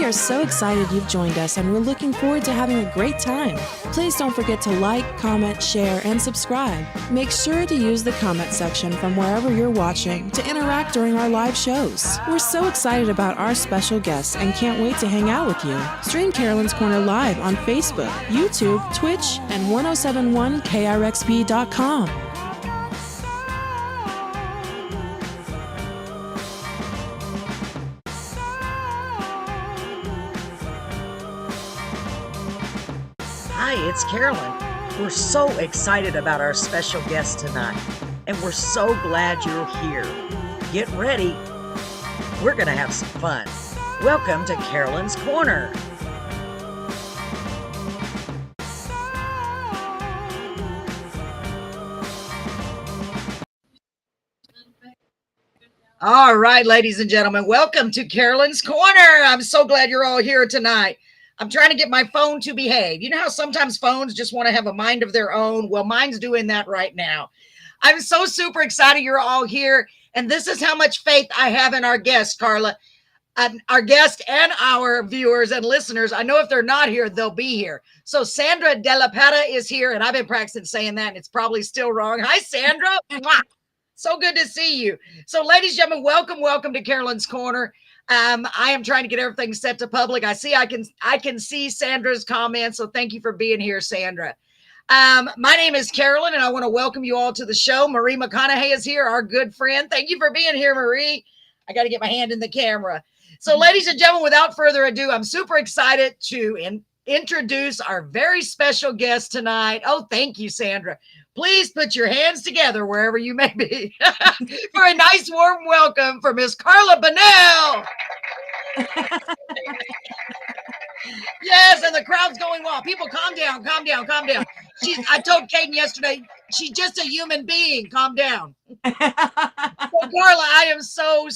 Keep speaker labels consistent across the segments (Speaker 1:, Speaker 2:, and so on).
Speaker 1: are so excited you've joined us, and we're looking forward to having a great time. Please don't forget to like, comment, share, and subscribe. Make sure to use the comment section from wherever you're watching to interact during our live shows. We're so excited about our special guests and can't wait to hang out with you. Stream Carolyn's Corner live on Facebook, YouTube, Twitch, and 1071krxp.com.
Speaker 2: Hi, it's Carolyn. We're so excited about our special guest tonight, and we're so glad you're here. Get ready. We're going to have some fun. Welcome to Carolyn's Corner. All right, ladies and gentlemen, welcome to Carolyn's Corner. I'm so glad you're all here tonight. I'm trying to get my phone to behave. You know how sometimes phones just want to have a mind of their own? Well, mine's doing that right now. I'm so super excited you're all here. And this is how much faith I have in our guest, Carla. Our guest and our viewers and listeners. I know if they're not here, they'll be here. So Sandra De La Pata is here, and I've been practicing saying that, and it's probably still wrong. Hi, Sandra. Mwah. So good to see you. So ladies and gentlemen, welcome to Carolyn's Corner. I am trying to get everything set to public. I can see Sandra's comments. So thank you for being here, Sandra. My name is Carolyn, and I want to welcome you all to the show. Marie McConaughey is here, our good friend. Thank you for being here, Marie. I got to get my hand in the camera. So ladies and gentlemen, without further ado, I'm super excited to introduce our very special guest tonight. Oh, thank you, Sandra. Please put your hands together wherever you may be for a nice warm welcome for Miss Carla Bonnell. Yes, and the crowd's going wild. People, calm down. I told Caden yesterday, she's just a human being. Calm down. So, Carla, I am so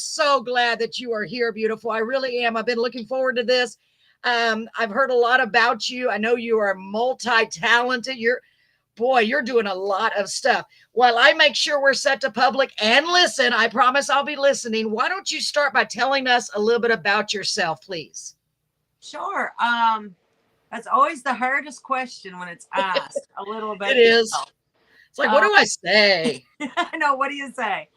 Speaker 2: glad that you are here, beautiful. I really am. I've been looking forward to this. I've heard a lot about you. I know you are multi-talented. You're doing a lot of stuff. While I make sure we're set to public and listen, I promise I'll be listening. Why don't you start by telling us a little bit about yourself, please?
Speaker 3: Sure. That's always the hardest question when it's asked. A little bit.
Speaker 2: It is. It's like, what do I say?
Speaker 3: I know. What do you say?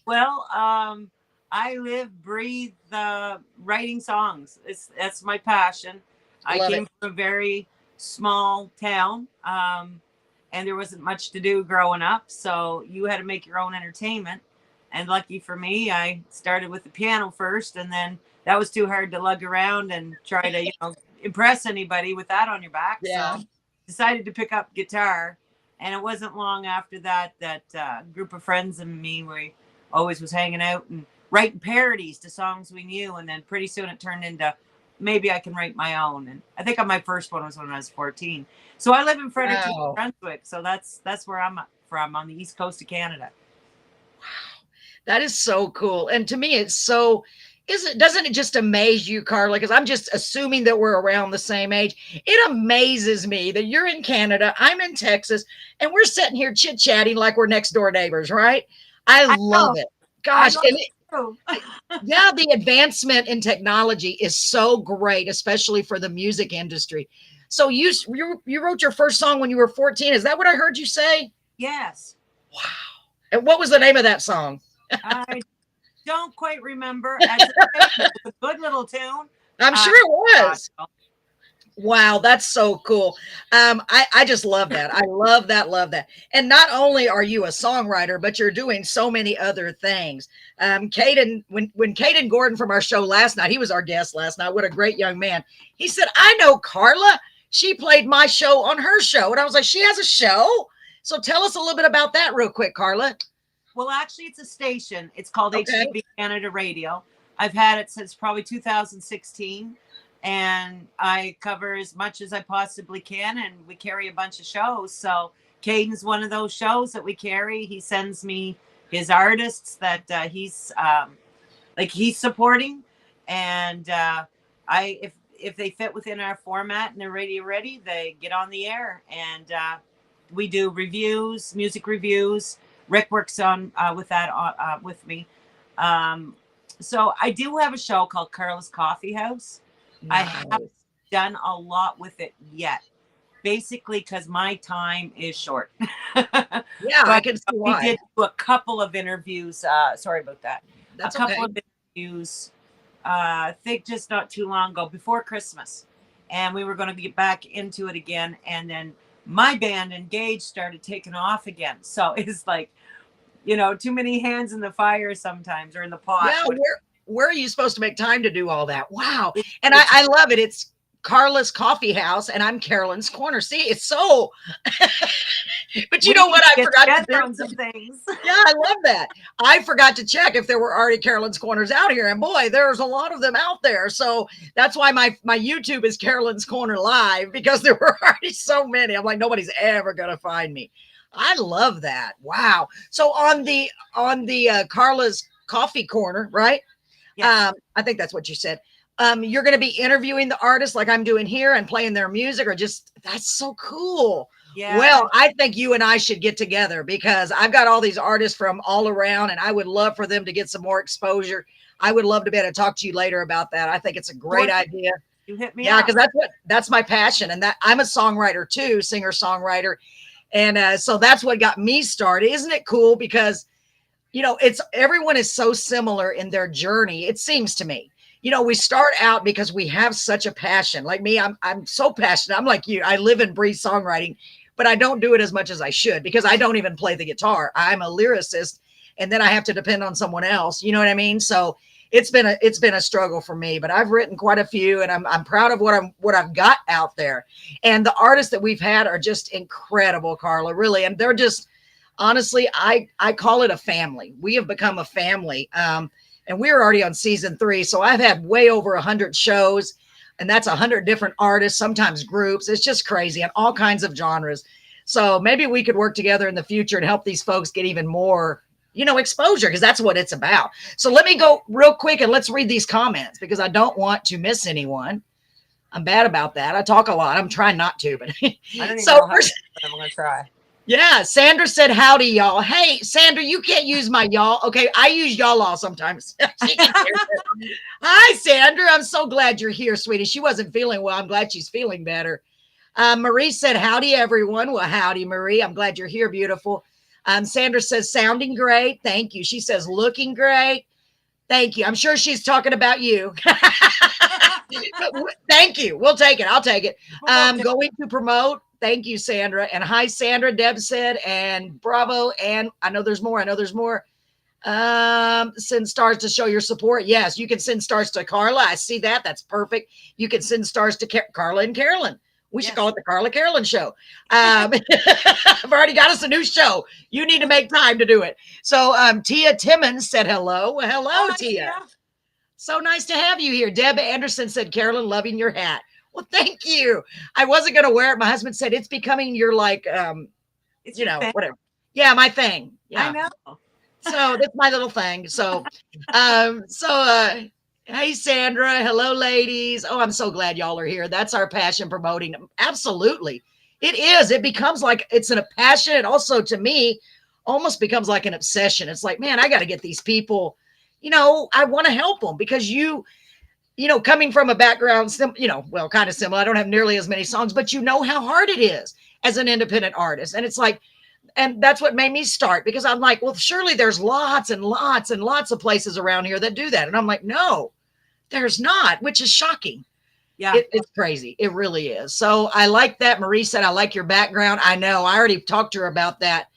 Speaker 3: Well, I live, breathe, writing songs. That's my passion. I came from a very small town. And there wasn't much to do growing up. So you had to make your own entertainment. And lucky for me, I started with the piano first. And then that was too hard to lug around and try to, impress anybody with that on your back.
Speaker 2: Yeah.
Speaker 3: So decided to pick up guitar. And it wasn't long after that group of friends and me, we always was hanging out and writing parodies to songs we knew. And then pretty soon it turned into maybe I can write my own. And I think my first one was when I was 14. So I live in Fredericton, Brunswick. So that's where I'm from, on the east coast of Canada.
Speaker 2: Wow. That is so cool. And to me, it's so, doesn't it just amaze you, Carla? Because I'm just assuming that we're around the same age. It amazes me that you're in Canada, I'm in Texas, and we're sitting here chit-chatting like we're next door neighbors, right? I love it. Gosh. Yeah, the advancement in technology is so great, especially for the music industry. So you wrote your first song when you were 14. Is that what I heard you say?
Speaker 3: Yes.
Speaker 2: Wow. And what was the name of that song?
Speaker 3: I don't quite remember. It was a good little tune.
Speaker 2: I'm sure it was. Wow, that's so cool. I just love that. I love that. And not only are you a songwriter, but you're doing so many other things. Caden, when Caden Gordon from our show last night, he was our guest last night. What a great young man. He said, I know Carla. She played my show on her show. And I was like, she has a show? So tell us a little bit about that real quick, Carla.
Speaker 3: Well, actually, it's a station. It's called HTV Canada Radio. I've had it since probably 2016. And I cover as much as I possibly can, and we carry a bunch of shows. So Caden's one of those shows that we carry. He sends me his artists that he's supporting, and if they fit within our format and they're ready, they get on the air. And we do reviews, music reviews. Rick works on with that with me. So I do have a show called Carla's Coffee House. I
Speaker 2: Nice.
Speaker 3: haven't done a lot with it yet. Basically, because my time is short.
Speaker 2: Yeah, I
Speaker 3: But
Speaker 2: can see
Speaker 3: we
Speaker 2: why.
Speaker 3: did do a couple of interviews. Sorry about that.
Speaker 2: That's
Speaker 3: A couple
Speaker 2: okay.
Speaker 3: of interviews. I think just not too long ago, before Christmas, and we were going to get back into it again. And then my band Engage started taking off again. So it's like, too many hands in the fire sometimes, or in the pot.
Speaker 2: Yeah, where are you supposed to make time to do all that? Wow.
Speaker 3: It-
Speaker 2: And
Speaker 3: it's
Speaker 2: I love it. It's Carla's Coffee House, and I'm Carolyn's Corner. See, it's so. But you
Speaker 3: we
Speaker 2: know what? I
Speaker 3: get
Speaker 2: forgot to
Speaker 3: together
Speaker 2: do.
Speaker 3: on some things.
Speaker 2: Yeah, I love that. I forgot to check if there were already Carolyn's Corners out here, and boy, there's a lot of them out there. So that's why my YouTube is Carolyn's Corner Live, because there were already so many. I'm like, nobody's ever gonna find me. I love that. Wow. So on the Carla's Coffee Corner, right?
Speaker 3: Yes.
Speaker 2: I think that's what you said. You're going to be interviewing the artists like I'm doing here and playing their music, or just, that's so cool.
Speaker 3: Yeah.
Speaker 2: Well, I think you and I should get together, because I've got all these artists from all around, and I would love for them to get some more exposure. I would love to be able to talk to you later about that. I think it's a great idea.
Speaker 3: You hit me
Speaker 2: Yeah,
Speaker 3: up.
Speaker 2: because that's my passion, and that I'm a songwriter too, singer-songwriter. And so that's what got me started. Isn't it cool? Because, everyone is so similar in their journey, it seems to me. We start out because we have such a passion. Like me, I'm so passionate. I'm like you. I live and breathe songwriting, but I don't do it as much as I should, because I don't even play the guitar. I'm a lyricist, and then I have to depend on someone else. You know what I mean? So it's been a struggle for me, but I've written quite a few, and I'm proud of what I've got out there. And the artists that we've had are just incredible, Carla, really. And they're just, honestly, I call it a family. We have become a family. And we're already on season 3. So I've had way over 100 shows, and that's 100 different artists, sometimes groups. It's just crazy, and all kinds of genres. So maybe we could work together in the future and help these folks get even more, exposure, because that's what it's about. So let me go real quick and let's read these comments, because I don't want to miss anyone. I'm bad about that. I talk a lot. I'm trying not to, but
Speaker 3: I don't even
Speaker 2: so
Speaker 3: know how to, but I'm going to try.
Speaker 2: yeah, Sandra said, howdy, y'all. Hey, Sandra, you can't use my y'all. Okay, I use y'all all sometimes. Hi, Sandra. I'm so glad you're here, sweetie. She wasn't feeling well. I'm glad she's feeling better. Marie said, howdy, everyone. Well, howdy, Marie. I'm glad you're here, beautiful. Sandra says, sounding great. Thank you. She says, looking great. Thank you. I'm sure she's talking about you. Thank you. We'll take it. I'll take it. Going to promote. Thank you, Sandra. And hi, Sandra, Deb said, and bravo. And I know there's more. Send stars to show your support. Yes, you can send stars to Carla. I see that. That's perfect. You can send stars to Carla and Carolyn. We should call it the Carla Carolyn Show. I've already got us a new show. You need to make time to do it. So Tia Timmons said hello. Well, hello, Tia. So nice to have you here. Deb Anderson said, Carolyn, loving your hat. Well, thank you. I wasn't going to wear it. My husband said it's becoming your
Speaker 3: it's
Speaker 2: whatever. Yeah, my thing. Yeah.
Speaker 3: I know.
Speaker 2: So that's my little thing. So, hey, Sandra. Hello, ladies. Oh, I'm so glad y'all are here. That's our passion, promoting. Absolutely. It is. It becomes like it's a passion. It also, to me, almost becomes like an obsession. It's like, man, I got to get these people, I want to help them, because coming from a background, well, kind of similar. I don't have nearly as many songs, but how hard it is as an independent artist. And it's like, and that's what made me start, because I'm like, well, surely there's lots and lots and lots of places around here that do that. And I'm like, no, there's not, which is shocking.
Speaker 3: Yeah.
Speaker 2: It's crazy. It really is. So I like that. Marie said, I like your background. I know. I already talked to her about that.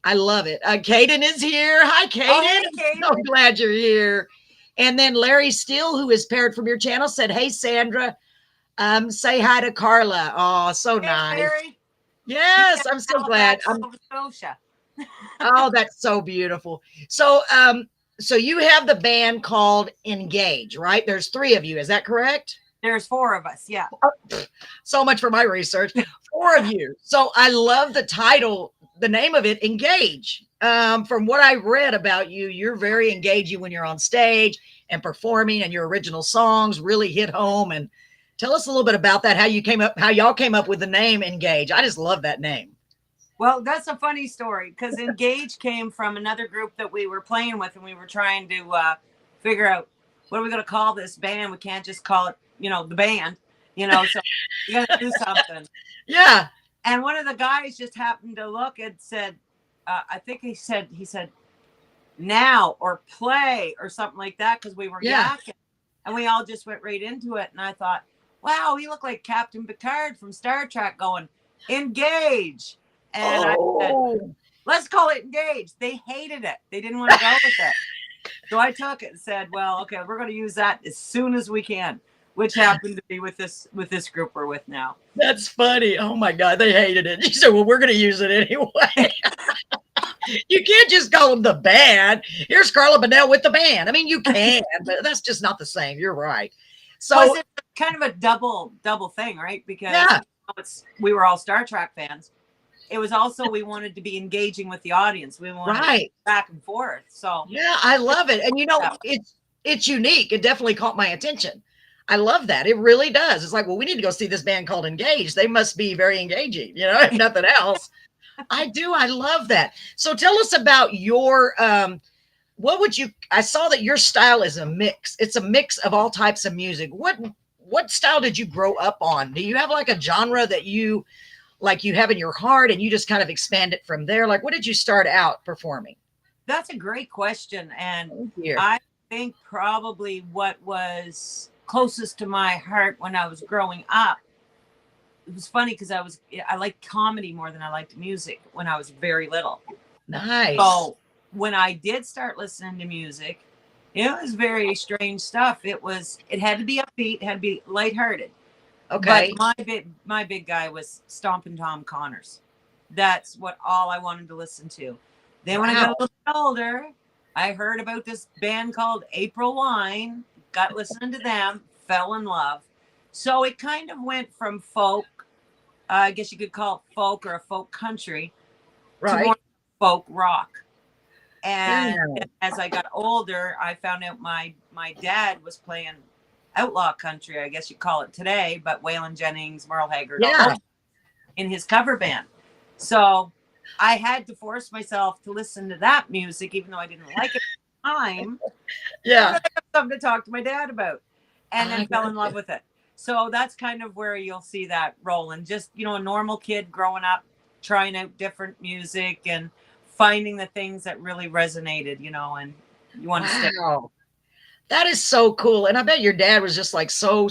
Speaker 2: I love it. Kaden is here. Hi, Kaden.
Speaker 3: Oh, hey, Kaden.
Speaker 2: So glad you're here. And then Larry Steele, who is paired from your channel, said, hey, Sandra, say hi to Carla. Oh, so nice.
Speaker 3: Larry.
Speaker 2: Yes, I'm so glad. Oh, that's so beautiful. So, so you have the band called Engage, right? There's 3 of you. Is that correct?
Speaker 3: There's 4 of us. Yeah.
Speaker 2: So much for my research. 4 of you. So I love the title, the name of it, Engage. From what I read about you, you're very engaging when you're on stage and performing, and your original songs really hit home. And tell us a little bit about that, how y'all came up with the name Engage. I just love that name.
Speaker 3: Well, that's a funny story, because Engage came from another group that we were playing with, and we were trying to figure out, what are we going to call this band? We can't just call it the band, so you got to do something.
Speaker 2: Yeah.
Speaker 3: And one of the guys just happened to look and said, I think he said, now or play or something like that, because we were yakking, and we all just went right into it. And I thought, wow, he looked like Captain Picard from Star Trek going, engage. And I said, let's call it engage. They hated it. They didn't want to go with it. So I took it and said, well, okay, we're going to use that as soon as we can, which happened to be with this group we're with now.
Speaker 2: That's funny. Oh my God, they hated it. You said, well, we're going to use it anyway. You can't just call them the band. Here's Carla Bonnell with the band. I mean, you can, but that's just not the same. You're right. So
Speaker 3: it's kind of a double thing, right? Because we were all Star Trek fans. It was also, we wanted to be engaging with the audience. We wanted back and forth. So
Speaker 2: yeah, I love it. And it's unique. It definitely caught my attention. I love that. It really does. It's like, well, we need to go see this band called Engage. They must be very engaging, if nothing else. I do. I love that. So tell us about your, I saw that your style is a mix. It's a mix of all types of music. What style did you grow up on? Do you have like a genre that you have in your heart and you just kind of expand it from there? Like, what did you start out performing?
Speaker 3: That's a great question. And I think probably what was closest to my heart when I was growing up, it was funny because I liked comedy more than I liked music when I was very little.
Speaker 2: Nice.
Speaker 3: So when I did start listening to music, it was very strange stuff. It had to be upbeat, it had to be lighthearted.
Speaker 2: Okay.
Speaker 3: But my big guy was Stompin' Tom Connors. That's what all I wanted to listen to. Then when I got a little bit older, I heard about this band called April Wine, got listening to them, fell in love. So it kind of went from folk, I guess you could call it folk or a folk country, to more folk rock. And as I got older, I found out my dad was playing outlaw country, I guess you call it today, but Waylon Jennings, Merle Haggard, all those in his cover band. So I had to force myself to listen to that music, even though I didn't like it at the time. Yeah. I have something to talk to my dad about, and then fell in love with it. So that's kind of where you'll see that rolling. Just, a normal kid growing up, trying out different music and finding the things that really resonated, and you want to stick.
Speaker 2: That is so cool. And I bet your dad was just like so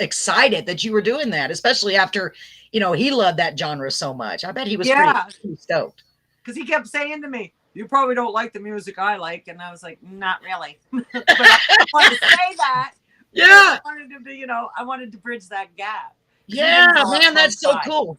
Speaker 2: excited that you were doing that, especially after, he loved that genre so much. I bet he was pretty stoked.
Speaker 3: Because he kept saying to me, you probably don't like the music I like. And I was like, not really. But I wanted to say that.
Speaker 2: Yeah.
Speaker 3: I wanted to bridge that gap.
Speaker 2: Yeah, man, that's so cool.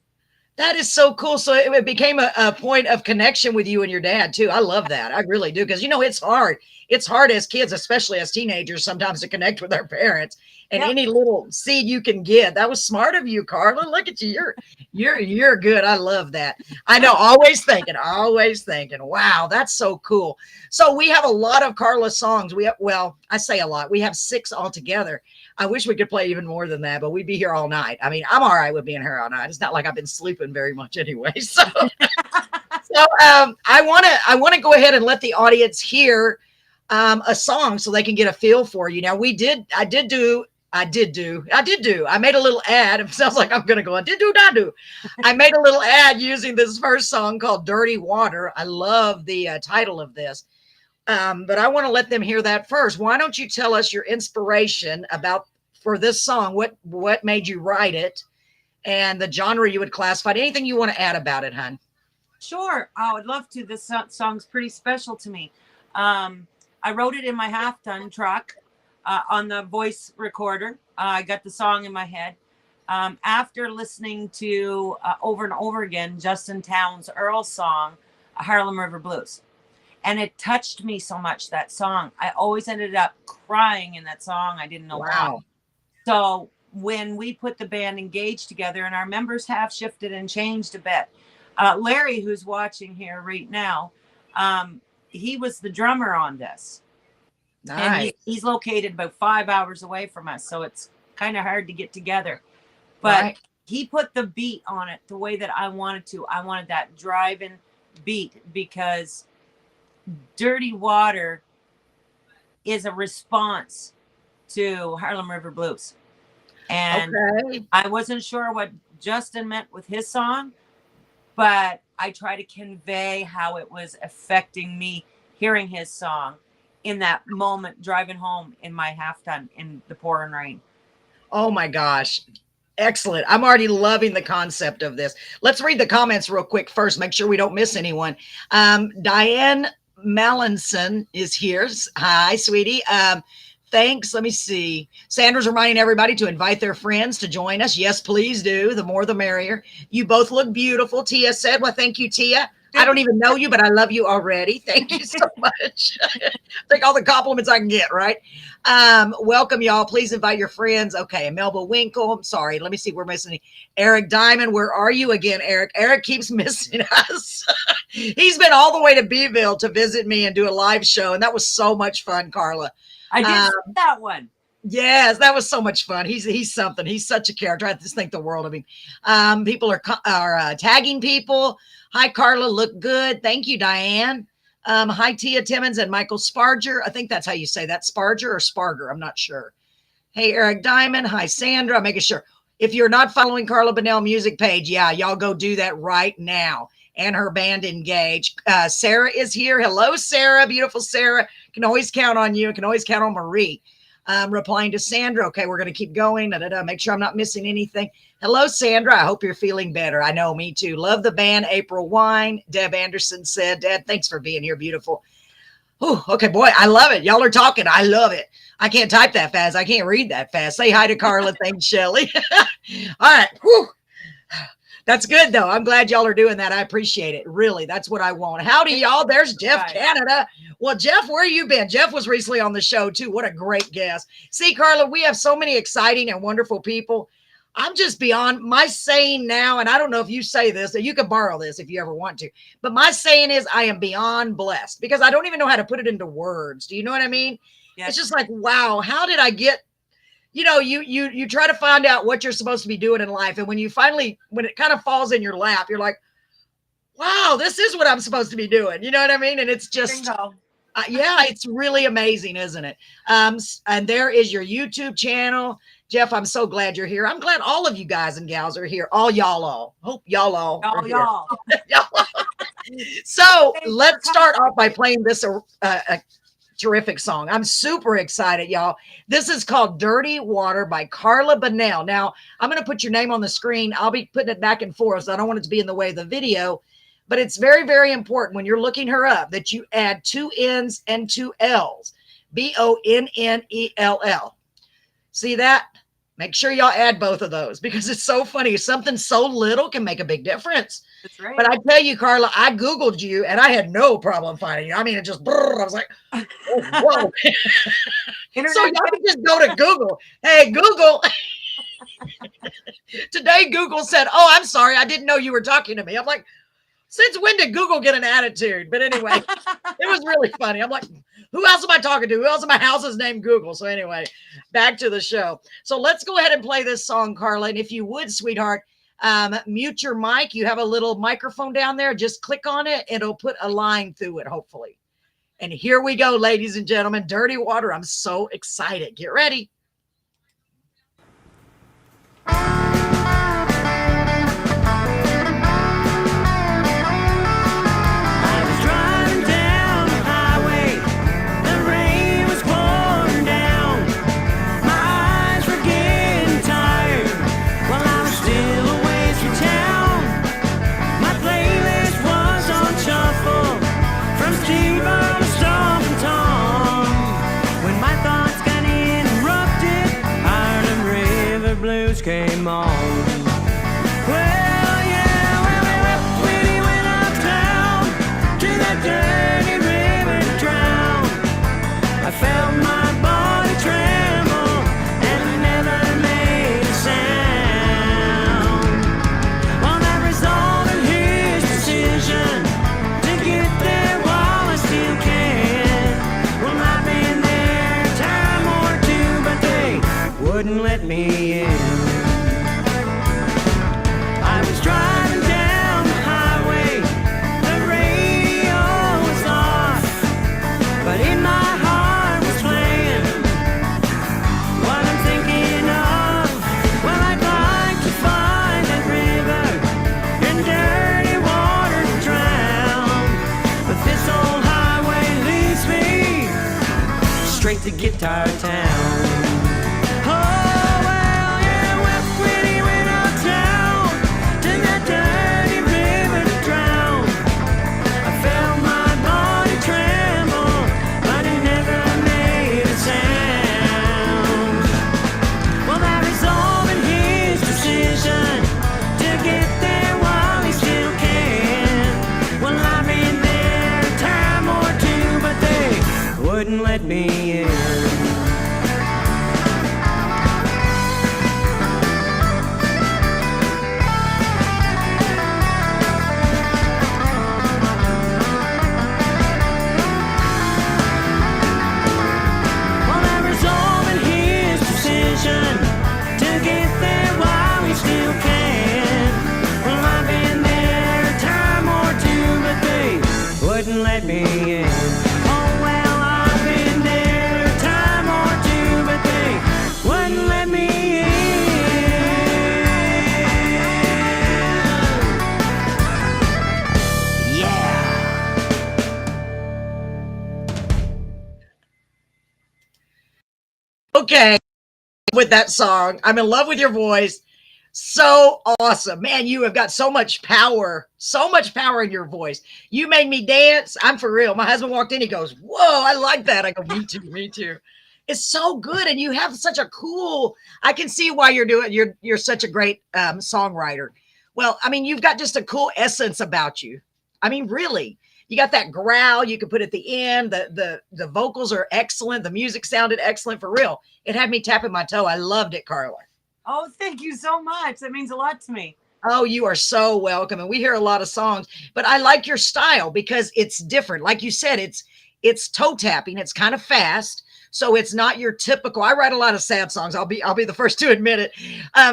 Speaker 2: That is so cool. So it became a point of connection with you and your dad too. I love that. I really do. Because, it's hard. It's hard as kids, especially as teenagers, sometimes to connect with our parents, and any little seed you can get. That was smart of you, Carla. Look at you. You're good. I love that. I know. Always thinking, wow, that's so cool. So we have a lot of Carla songs. I say a lot. We have 6 altogether. I wish we could play even more than that, but we'd be here all night. I mean, I'm all right with being here all night. It's not like I've been sleeping very much anyway. So, I want to go ahead and let the audience hear a song so they can get a feel for you. Now I made a little ad. It sounds like I'm going to go on. I made a little ad using this first song called Dirty Water. I love the title of this. But I want to let them hear that first. Why don't you tell us your inspiration for this song? What made you write it, and the genre you would classify it? Anything you want to add about it, hon?
Speaker 3: Sure. I would love to. This song's pretty special to me. I wrote it in my half-ton truck on the voice recorder. I got the song in my head. After listening to over and over again Justin Townes' Earle song, Harlem River Blues. And it touched me so much, that song. I always ended up crying in that song. I didn't know why. So when we put the band Engage together, and our members have shifted and changed a bit. Larry, who's watching here right now, he was the drummer on this. Nice. And he's located about 5 hours away from us. So it's kind of hard to get together. But he put the beat on it the way that I wanted to. I wanted that driving beat, because Dirty Water is a response to Harlem River Blues. And I wasn't sure what Justin meant with his song, but I try to convey how it was affecting me hearing his song in that moment driving home in my half ton in the pouring rain.
Speaker 2: Oh my gosh. Excellent. I'm already loving the concept of this. Let's read the comments real quick first. Make sure we don't miss anyone. Diane Mallinson is here. Hi, sweetie. Thanks. Let me see. Sandra's reminding everybody to invite their friends to join us. Yes, please do. The more, the merrier. You both look beautiful. Tia said, well, thank you, Tia. I don't even know you, but I love you already. Thank you so much. Take all the compliments I can get, right? Welcome, y'all. Please invite your friends. Okay, Melba Winkle. I'm sorry. Let me see. We're missing Eric Diamond. Where are you again, Eric? Eric keeps missing us. He's been all the way to Beeville to visit me and do a live show, and that was so much fun, Carla.
Speaker 3: I did see that one.
Speaker 2: Yes, that was so much fun. He's something. He's such a character. I just think the world of him. People are tagging people. Hi, Carla. Look good. Thank you, Diane. Hi, Tia Timmons and Michael Sparger. I think that's how you say that. Sparger or Sparger. I'm not sure. Hey, Eric Diamond. Hi, Sandra. I'm making sure. If you're not following Carla Bonnell music page, yeah, y'all go do that right now. And her band Engage. Sarah is here. Hello, Sarah. Beautiful Sarah. Can always count on you. Can always count on Marie. Replying to Sandra. Okay, we're going to keep going. Make sure I'm not missing anything. Hello, Sandra. I hope you're feeling better. I know, me too. Love the band. April Wine. Deb Anderson said, Deb, thanks for being here. Beautiful. Oh, okay, boy. I love it. Y'all are talking. I love it. I can't type that fast. I can't read that fast. Say hi to Carla. Thanks, Shelly. All right. Whew. That's good, though. I'm glad y'all are doing that. I appreciate it. Really, that's what I want. Howdy, y'all. There's Jeff Canada. Well, Jeff, where you been? Jeff was recently on the show, too. What a great guest. See, Carla, we have so many exciting and wonderful people. I'm just beyond my saying now, and I don't know if you say this, you can borrow this if you ever want to, but my saying is I am beyond blessed because I don't even know how to put it into words. Do you know what I mean? Yes. It's just like, wow, how did I get, you try to find out what you're supposed to be doing in life. And when you finally, when it kind of falls in your lap, you're like, wow, this is what I'm supposed to be doing. You know what I mean? And it's just, yeah, it's really amazing, isn't it? And there is your YouTube channel. Jeff, I'm so glad you're here. I'm glad all of you guys and gals are here. All y'all all. Hope y'all all.
Speaker 3: Y'all.
Speaker 2: So let's start off by playing this a terrific song. I'm super excited, y'all. This is called Dirty Water by Carla Bonnell. Now, I'm going to put your name on the screen. I'll be putting it back and forth, so I don't want it to be in the way of the video. But it's very, very important when you're looking her up that you add 2 N's and 2 L's. Bonnell. See that? Make sure y'all add both of those because it's so funny. Something so little can make a big difference.
Speaker 3: That's right.
Speaker 2: But I tell you, Carla, I Googled you and I had no problem finding you. I mean, it just, I was like, oh, whoa. So y'all can just go to Google. Hey, Google. Today, Google said, oh, I'm sorry. I didn't know you were talking to me. I'm like, since when did Google get an attitude? But anyway, it was really funny. I'm like, who else am I talking to? Who else in my house is named Google? So anyway, back to the show. So let's go ahead and play this song, Carla. And if you would, sweetheart, mute your mic. You have a little microphone down there. Just click on it. It'll put a line through it, hopefully. And here we go, ladies and gentlemen. Dirty Water. I'm so excited. Get ready.
Speaker 4: Came on. Well, yeah, we went uptown to that dirty river to drown. I felt my body tremble and I never made a sound. Well, that resulted in his decision to get there while I still can. Well, I've been there a time or two, but they wouldn't let me in. Driving down the highway, the radio was off, but in my heart was playing me in. Well, that resolve in his decision to get there while he still can. Well, I've been there a time or two, but they wouldn't let me in. Oh, well, I've been there a time or two, but they wouldn't let me in. Yeah.
Speaker 2: Okay, with that song. I'm in love with your voice. So awesome. Man, you have got so much power in your voice. You made me dance. I'm for real. My husband walked in, he goes, whoa, I like that. I go, me too, me too. It's so good. And you have such a cool, I can see why you're such a great songwriter. Well, I mean, you've got just a cool essence about you. I mean, really, you got that growl you can put at the end. The vocals are excellent. The music sounded excellent, for real. It had me tapping my toe. I loved it, Carla.
Speaker 3: Oh, thank you so much. That means a lot to me.
Speaker 2: Oh, you are so welcome. And we hear a lot of songs, but I like your style because it's different. Like you said, it's toe tapping. It's kind of fast. So it's not your typical. I write a lot of sad songs. I'll be the first to admit it,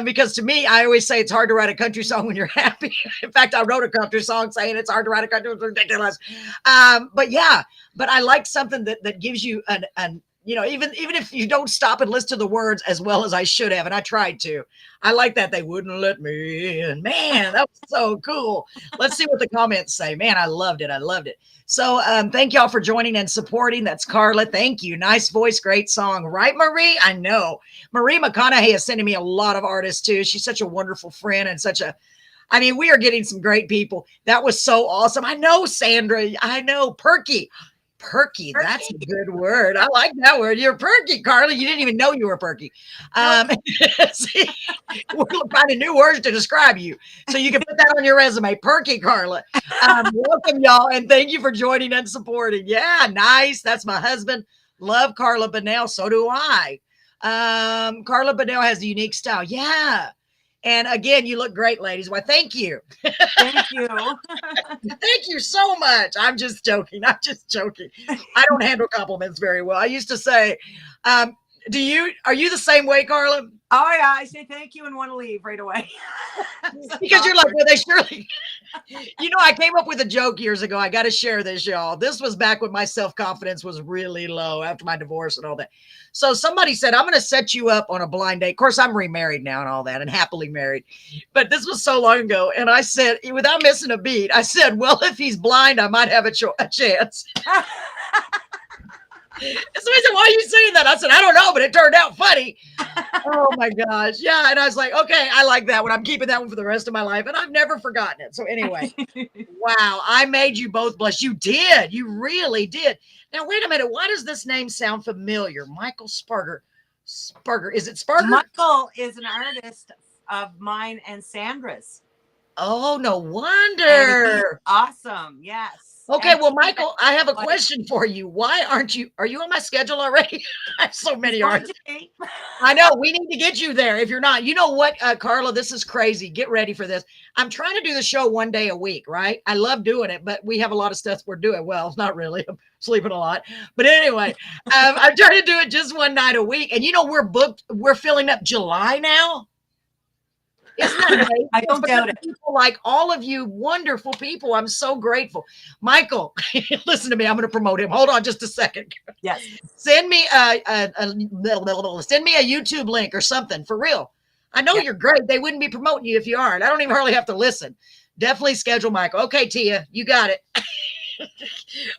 Speaker 2: because to me, I always say it's hard to write a country song when you're happy. In fact, I wrote a country song saying it's hard to write a country. It's ridiculous. But I like something that gives you an you know, even if you don't stop and listen to the words as well as I should have, and I tried to. I like that they wouldn't let me in. Man, that was so cool. Let's see what the comments say. Man, I loved it. I loved it. So thank y'all for joining and supporting. That's Carla. Thank you. Nice voice, great song. Right, Marie? I know. Marie McConaughey is sending me a lot of artists too. She's such a wonderful friend and I mean, we are getting some great people. That was so awesome. I know, Sandra. I know. Perky. Perky, that's a good word. I like that word. You're perky, Carla. You didn't even know you were perky. See, we're finding new words to describe you, so you can put that on your resume. Perky, Carla. Welcome, y'all, and thank you for joining and supporting. Yeah, nice. That's my husband. Love Carla Bonnell. So do I. Carla Bonnell has a unique style. Yeah. And again, you look great, ladies. Why, thank you.
Speaker 3: Thank you.
Speaker 2: Thank you so much. I'm just joking. I'm just joking. I don't handle compliments very well. I used to say, are you the same way, Carla?
Speaker 3: Oh yeah, I say thank you and want to leave right away.
Speaker 2: Because you're like, well, they surely, you know, I came up with a joke years ago. I got to share this, y'all. This was back when my self-confidence was really low after my divorce and all that. So somebody said, I'm going to set you up on a blind date. Of course, I'm remarried now and all that and happily married. But this was so long ago. And I said, without missing a beat, I said, well, if he's blind, I might have a chance. Somebody said, why are you saying that? I said, I don't know, but it turned out funny. Oh my gosh. Yeah. And I was like, okay, I like that one. I'm keeping that one for the rest of my life. And I've never forgotten it. So anyway, wow. I made you both blush. You did. You really did. Now, wait a minute. Why does this name sound familiar? Michael Sparger. Sparger. Is it Sparger?
Speaker 3: Michael is an artist of mine and Sandra's.
Speaker 2: Oh, no wonder.
Speaker 3: Awesome. Yes.
Speaker 2: Okay, well, Michael, I have a question for you. Why are you on my schedule already? I have so many artists. I know, we need to get you there. If you're not, you know what, Carla, this is crazy. Get ready for this. I'm trying to do the show one day a week, right? I love doing it, but we have a lot of stuff we're doing. Well, not really. I'm sleeping a lot. But anyway, I'm trying to do it just one night a week. And you know, we're booked. We're filling up July now. Isn't that amazing?
Speaker 3: I don't doubt it.
Speaker 2: People like all of you wonderful people. I'm so grateful. Michael, listen to me. I'm going to promote him. Hold on just a second.
Speaker 3: Yes.
Speaker 2: Send me a YouTube link or something for real. I know you're great. They wouldn't be promoting you if you aren't. I don't even hardly have to listen. Definitely schedule Michael. Okay, Tia, you got it.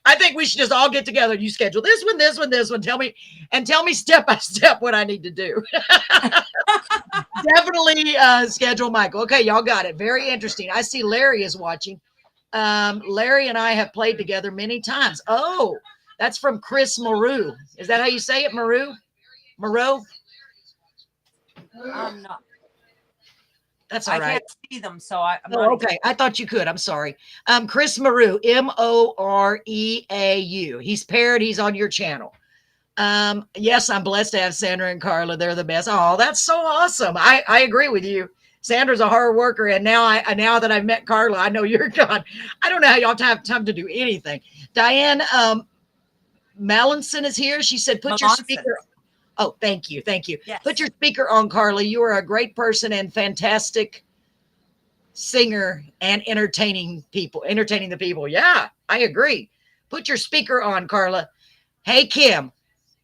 Speaker 2: I think we should just all get together and you schedule this one. Tell me step by step what I need to do. Definitely schedule Michael. Okay, y'all got it. Very interesting. I see Larry is watching. Larry and I have played together many times. Oh, that's from Chris Maru. Is that how you say it, Maru? Moreau?
Speaker 3: I'm not.
Speaker 2: That's all right.
Speaker 3: I can't see them, so I'm
Speaker 2: not. Okay, I thought you could. I'm sorry. Chris Maru, Moreau. He's paired. He's on your channel. Yes, I'm blessed to have Sandra and Carla. They're the best. Oh, that's so awesome. I agree with you. Sandra's a hard worker, and now that I've met Carla, I know you're gone. I don't know how y'all have time to do anything. Diane Mallinson is here. She said, "Put your speaker." Oh, thank you, thank you.
Speaker 3: Yes.
Speaker 2: Put your speaker on, Carla. You are a great person and fantastic singer and entertaining the people. Yeah, I agree. Put your speaker on, Carla. Hey, Kim.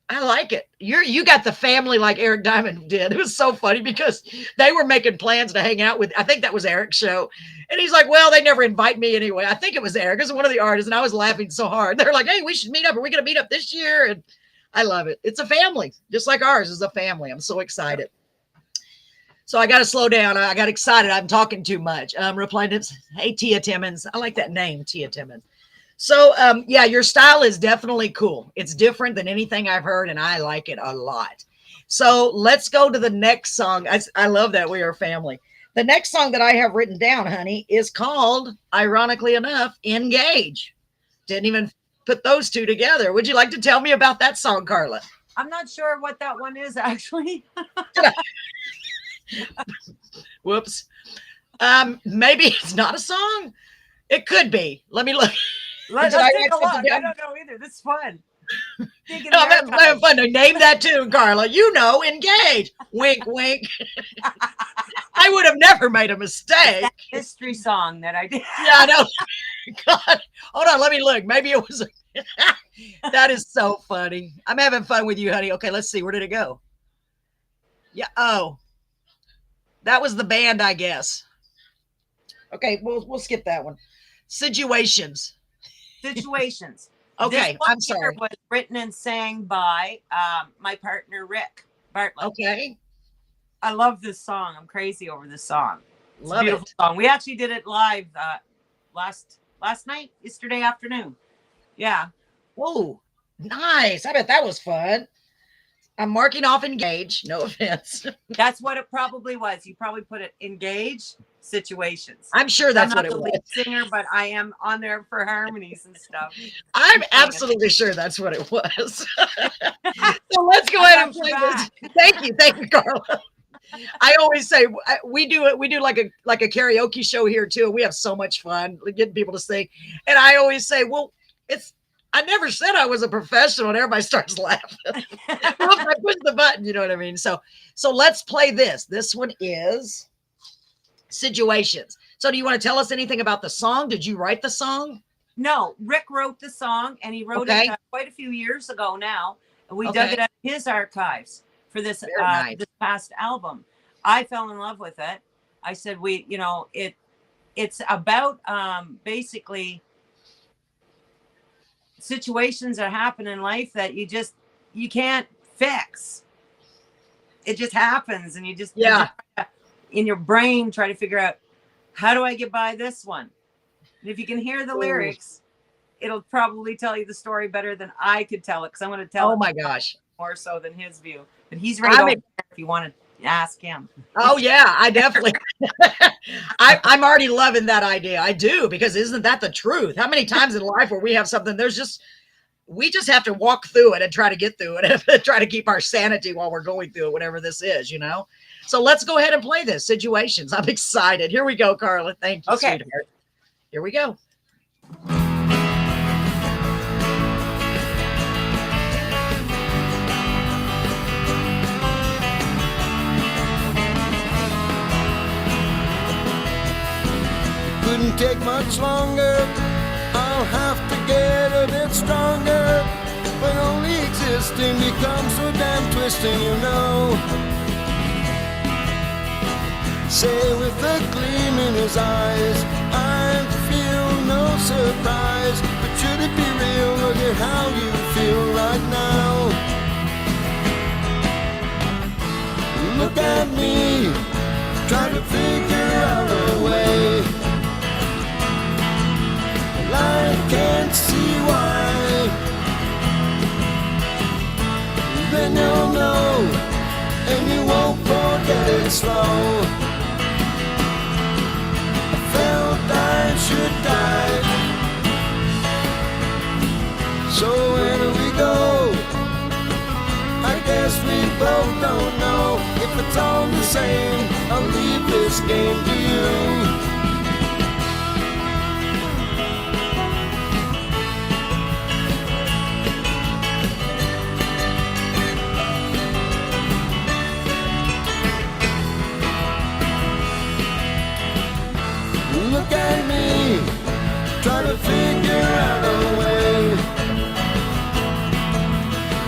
Speaker 2: I like it. You got the family like Eric Diamond did. It was so funny because they were making plans to hang out with, I think that was Eric's show. And he's like, well, they never invite me anyway. I think it was Eric. It was one of the artists. And I was laughing so hard. They're like, hey, we should meet up. Are we going to meet up this year? And I love it. It's a family, just like ours is a family. I'm so excited. So I got to slow down. I got excited. I'm talking too much. Replying to, hey, Tia Timmons. I like that name, Tia Timmons. So, yeah, your style is definitely cool. It's different than anything I've heard, and I like it a lot. So let's go to the next song. I love that we are family. The next song that I have written down, honey, is called, ironically enough, Engage. Didn't even put those two together. Would you like to tell me about that song, Carla?
Speaker 3: I'm not sure what that one is, actually.
Speaker 2: Whoops. Maybe it's not a song. It could be. Let me look.
Speaker 3: Let's take a look. I don't know either. This is fun.
Speaker 2: No, I'm having fun to name that tune, Carla. You know, Engage. Wink, wink. I would have never made a mistake.
Speaker 3: That history song that I did.
Speaker 2: Yeah, I know. God, hold on. Let me look. Maybe it was. That is so funny. I'm having fun with you, honey. Okay, let's see. Where did it go? Yeah. Oh, that was the band, I guess. Okay, we'll skip that one. Situations.
Speaker 3: This
Speaker 2: Okay,
Speaker 3: one
Speaker 2: I'm sorry.
Speaker 3: was written and sang by my partner Rick Bartlett.
Speaker 2: Okay,
Speaker 3: I love this song. I'm crazy over this song. It's
Speaker 2: love
Speaker 3: a beautiful
Speaker 2: it.
Speaker 3: song. We actually did it live last night, yesterday afternoon. Yeah.
Speaker 2: Oh, nice. I bet that was fun. I'm marking off Engage. No offense.
Speaker 3: That's what it probably was. You probably put it Engage Situations.
Speaker 2: I'm sure that's
Speaker 3: I'm
Speaker 2: what
Speaker 3: not
Speaker 2: it
Speaker 3: the
Speaker 2: was.
Speaker 3: lead singer, but I am on there for harmonies and stuff.
Speaker 2: I'm absolutely sure that's what it was. So let's go ahead and play this. Thank you, Carla. I always say we do like a karaoke show here too. We have so much fun getting people to sing, and I always say, well, I never said I was a professional, and everybody starts laughing. I push the button, you know what I mean? So let's play this. This one is Situations. So do you want to tell us anything about the song? Did you write the song?
Speaker 3: No, Rick wrote the song, and he wrote it quite a few years ago now. And we dug it out of his archives for this
Speaker 2: nice.
Speaker 3: This past album. I fell in love with it. I said, it's about basically situations that happen in life that you can't fix. It just happens, and you just in your brain try to figure out, how do I get by this one? And if you can hear the lyrics, it'll probably tell you the story better than I could tell it, because I'm going to tell
Speaker 2: my gosh,
Speaker 3: more so than his view. But he's ready if you want to ask him.
Speaker 2: Oh yeah, I definitely I'm already loving that idea. I do, because isn't that the truth? How many times in life where we have something, we just have to walk through it and try to get through it and try to keep our sanity while we're going through it, whatever this is, So let's go ahead and play this. Situations. I'm excited. Here we go, Carla. Thank you, sweetheart. Here we go.
Speaker 5: Couldn't take much longer. I'll have to get a bit stronger. But only existing becomes so damn twisting, Say with a gleam in his eyes, I feel no surprise. But should it be real, look at how you feel right now. Look at me, trying to figure out a way. I can't see why. Then you'll know, and you won't forget it slow. I felt I should die. So where do we go? both don't know if it's all the same. I'll leave this game to you. Look at me, trying to figure out a way.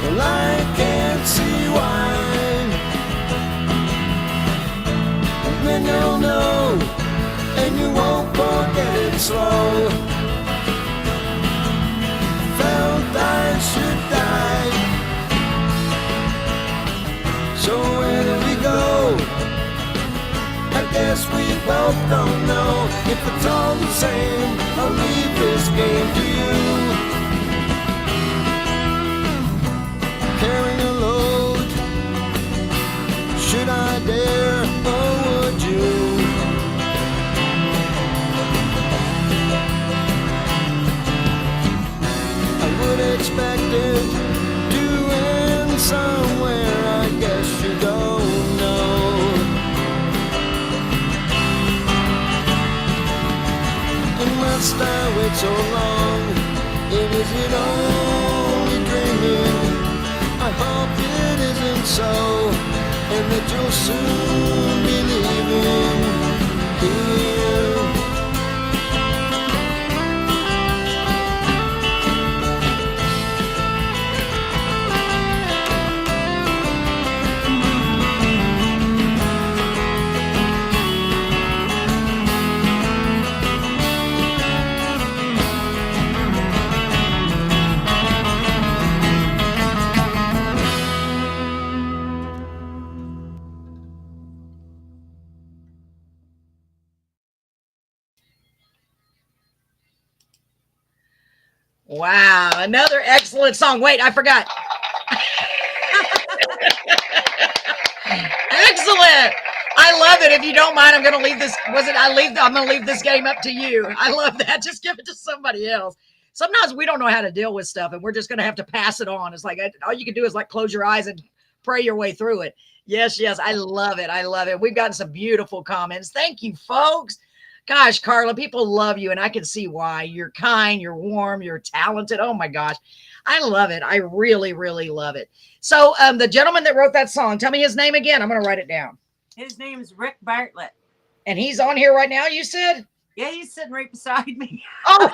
Speaker 5: Well, I can't see why. And then you'll know, and you won't forget it slow. Felt I should die. So where do we go? I guess we both don't know if it's all the same. I'll leave this game to you. Carrying a load, should I dare or would you? I would expect it to end somewhere. I guess you don't know. Must I wait so long? And is it only dreaming? I hope it isn't so, and that you'll soon be leaving here.
Speaker 2: Wow, another excellent song. Wait, I forgot. Excellent. I love it. If you don't mind, I'm going to leave this. I'm going to leave this game up to you. I love that. Just give it to somebody else. Sometimes we don't know how to deal with stuff, and we're just going to have to pass it on. It's like all you can do is like close your eyes and pray your way through it. Yes, yes. I love it. I love it. We've gotten some beautiful comments. Thank you, folks. Gosh, Carla, people love you, and I can see why. You're kind, you're warm, you're talented. Oh, my gosh. I love it. I really, really love it. So the gentleman that wrote that song, tell me his name again. I'm going to write it down.
Speaker 3: His name is Rick Bartlett.
Speaker 2: And he's on here right now, you said?
Speaker 3: Yeah, he's sitting right beside me.
Speaker 2: Oh.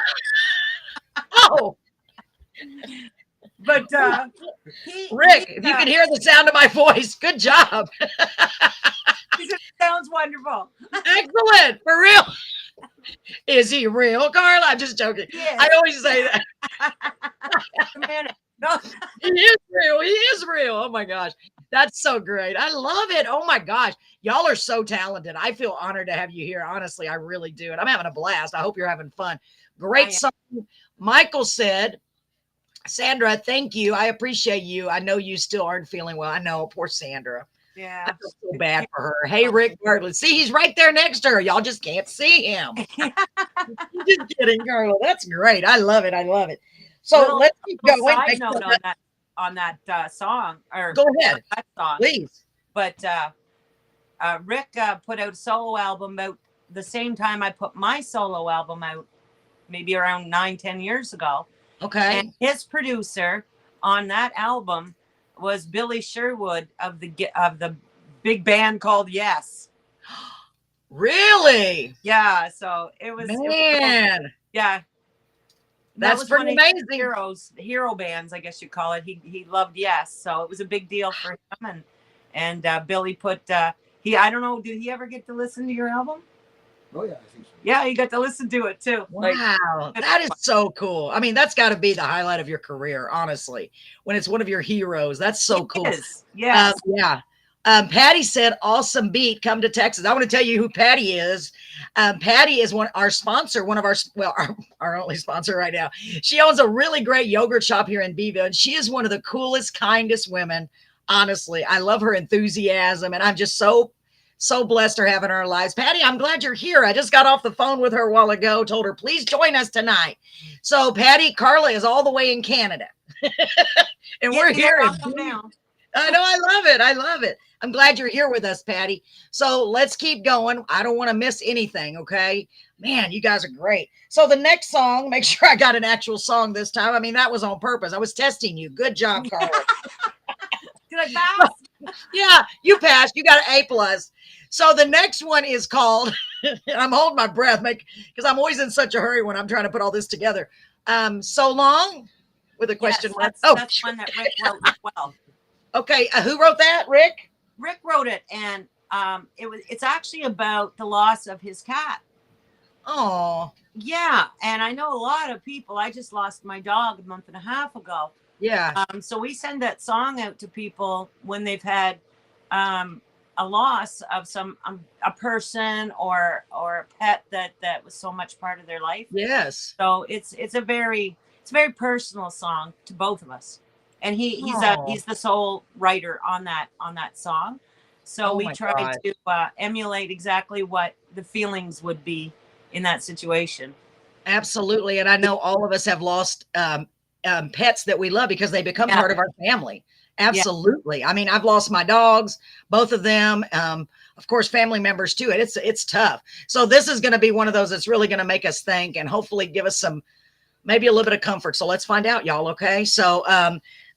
Speaker 2: Oh.
Speaker 3: But
Speaker 2: Rick, if you can hear the sound of my voice, good job.
Speaker 3: It sounds wonderful.
Speaker 2: Excellent. For real. Is he real, Carla? I'm just joking.
Speaker 3: Yes.
Speaker 2: I always say that.
Speaker 3: No.
Speaker 2: He is real. He is real. Oh my gosh. That's so great. I love it. Oh my gosh. Y'all are so talented. I feel honored to have you here. Honestly, I really do. And I'm having a blast. I hope you're having fun. Great song. Michael said, Sandra, thank you. I appreciate you. I know you still aren't feeling well. I know. Poor Sandra.
Speaker 3: Yeah.
Speaker 2: I feel so bad for her. Hey, Rick Bartlett. See, he's right there next to her. Y'all just can't see him. Just kidding, Carla. That's great. I love it. I love it. So let's keep going.
Speaker 3: Side note on that song. Or
Speaker 2: go ahead.
Speaker 3: That song.
Speaker 2: Please.
Speaker 3: But Rick put out a solo album about the same time I put my solo album out, maybe around 9-10 years ago.
Speaker 2: Okay.
Speaker 3: And his producer on that album was Billy Sherwood of the big band called Yes.
Speaker 2: Really?
Speaker 3: Yeah. So it was.
Speaker 2: Man.
Speaker 3: Yeah.
Speaker 2: That's
Speaker 3: was
Speaker 2: pretty amazing.
Speaker 3: Hero bands, I guess you call it. He loved Yes, so it was a big deal for him. And Billy put I don't know, did he ever get to listen to your album?
Speaker 5: Oh yeah, I think so.
Speaker 3: Yeah, you got to listen to it too.
Speaker 2: Wow, that is so cool. I mean, that's got to be the highlight of your career, honestly. When it's one of your heroes, that's so cool.
Speaker 3: Yeah,
Speaker 2: yeah. Patty said, "Awesome beat. Come to Texas." I want to tell you who Patty is. Patty is our sponsor, our only sponsor right now. She owns a really great yogurt shop here in Beeville, and she is one of the coolest, kindest women. Honestly, I love her enthusiasm, and I'm just so blessed to have in our lives. Patty, I'm glad you're here. I just got off the phone with her a while ago, told her, please join us tonight. So Patty, Carla is all the way in Canada. And we're here. I know. I love it. I love it. I'm glad you're here with us, Patty. So let's keep going. I don't want to miss anything. Okay, man, you guys are great. So the next song, make sure I got an actual song this time. I mean, that was on purpose. I was testing you. Good job, Carla.
Speaker 3: Did I pass?
Speaker 2: Yeah, you passed. You got an A+. So the next one is called, I'm holding my breath because I'm always in such a hurry when I'm trying to put all this together. So Long with a question mark.
Speaker 3: That's one that Rick wrote as well.
Speaker 2: Okay, who wrote that? Rick?
Speaker 3: Rick wrote it, and it's actually about the loss of his cat.
Speaker 2: Oh,
Speaker 3: yeah, and I know a lot of people. I just lost my dog a month and a half ago.
Speaker 2: yeah.
Speaker 3: So we send that song out to people when they've had a loss of a person or a pet that was so much part of their life.
Speaker 2: Yes.
Speaker 3: So it's a very personal song to both of us. And he's the sole writer on that song. So we tried to emulate exactly what the feelings would be in that situation.
Speaker 2: Absolutely. And I know all of us have lost pets that we love because they become part of our family. Absolutely. Yeah. I mean, I've lost my dogs, both of them. Of course, family members too. It's tough. So this is going to be one of those that's really going to make us think and hopefully give us maybe a little bit of comfort. So let's find out, y'all. Okay. So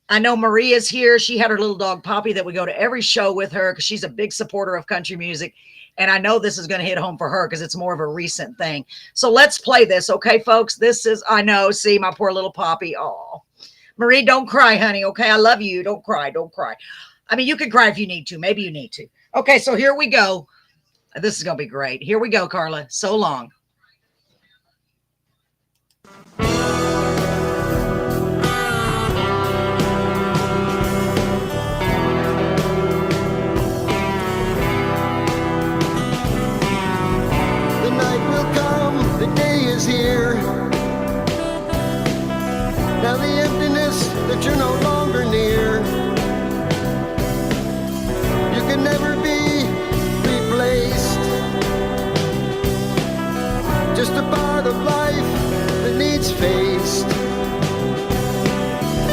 Speaker 2: I know Maria's here. She had her little dog Poppy that we go to every show with her because she's a big supporter of country music. And I know this is going to hit home for her because it's more of a recent thing. So let's play this. Okay, folks, I know, see my poor little Poppy. Oh, Marie, don't cry, honey. Okay. I love you. Don't cry. Don't cry. I mean, you can cry if you need to. Maybe you need to. Okay. So here we go. This is going to be great. Here we go, Carla. So Long.
Speaker 5: The day is here. Now the emptiness that you're no longer near, you can never be replaced. Just a part of life that needs faced.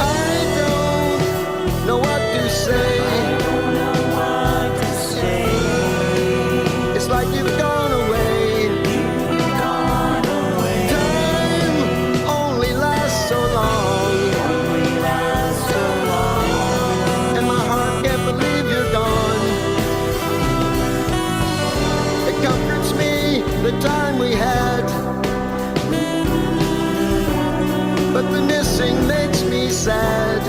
Speaker 5: I don't know what to say. It's like you've gone away. The time we had, but the missing makes me sad.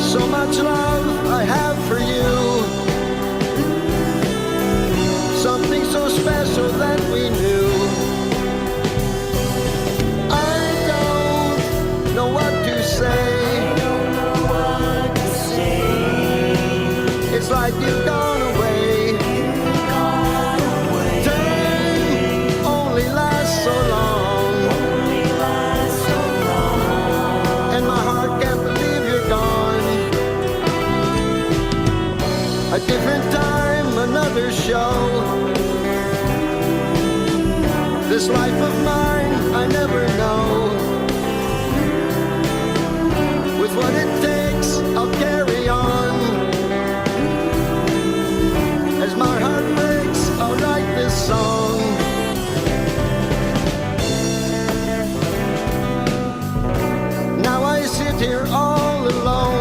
Speaker 5: So much love I have for you, something so special that we knew. I don't know what to say. It's like you've gone away. A different time, another show. This life of mine, I never know. With what it takes, I'll carry on. As my heart breaks, I'll write this song. Now I sit here all alone.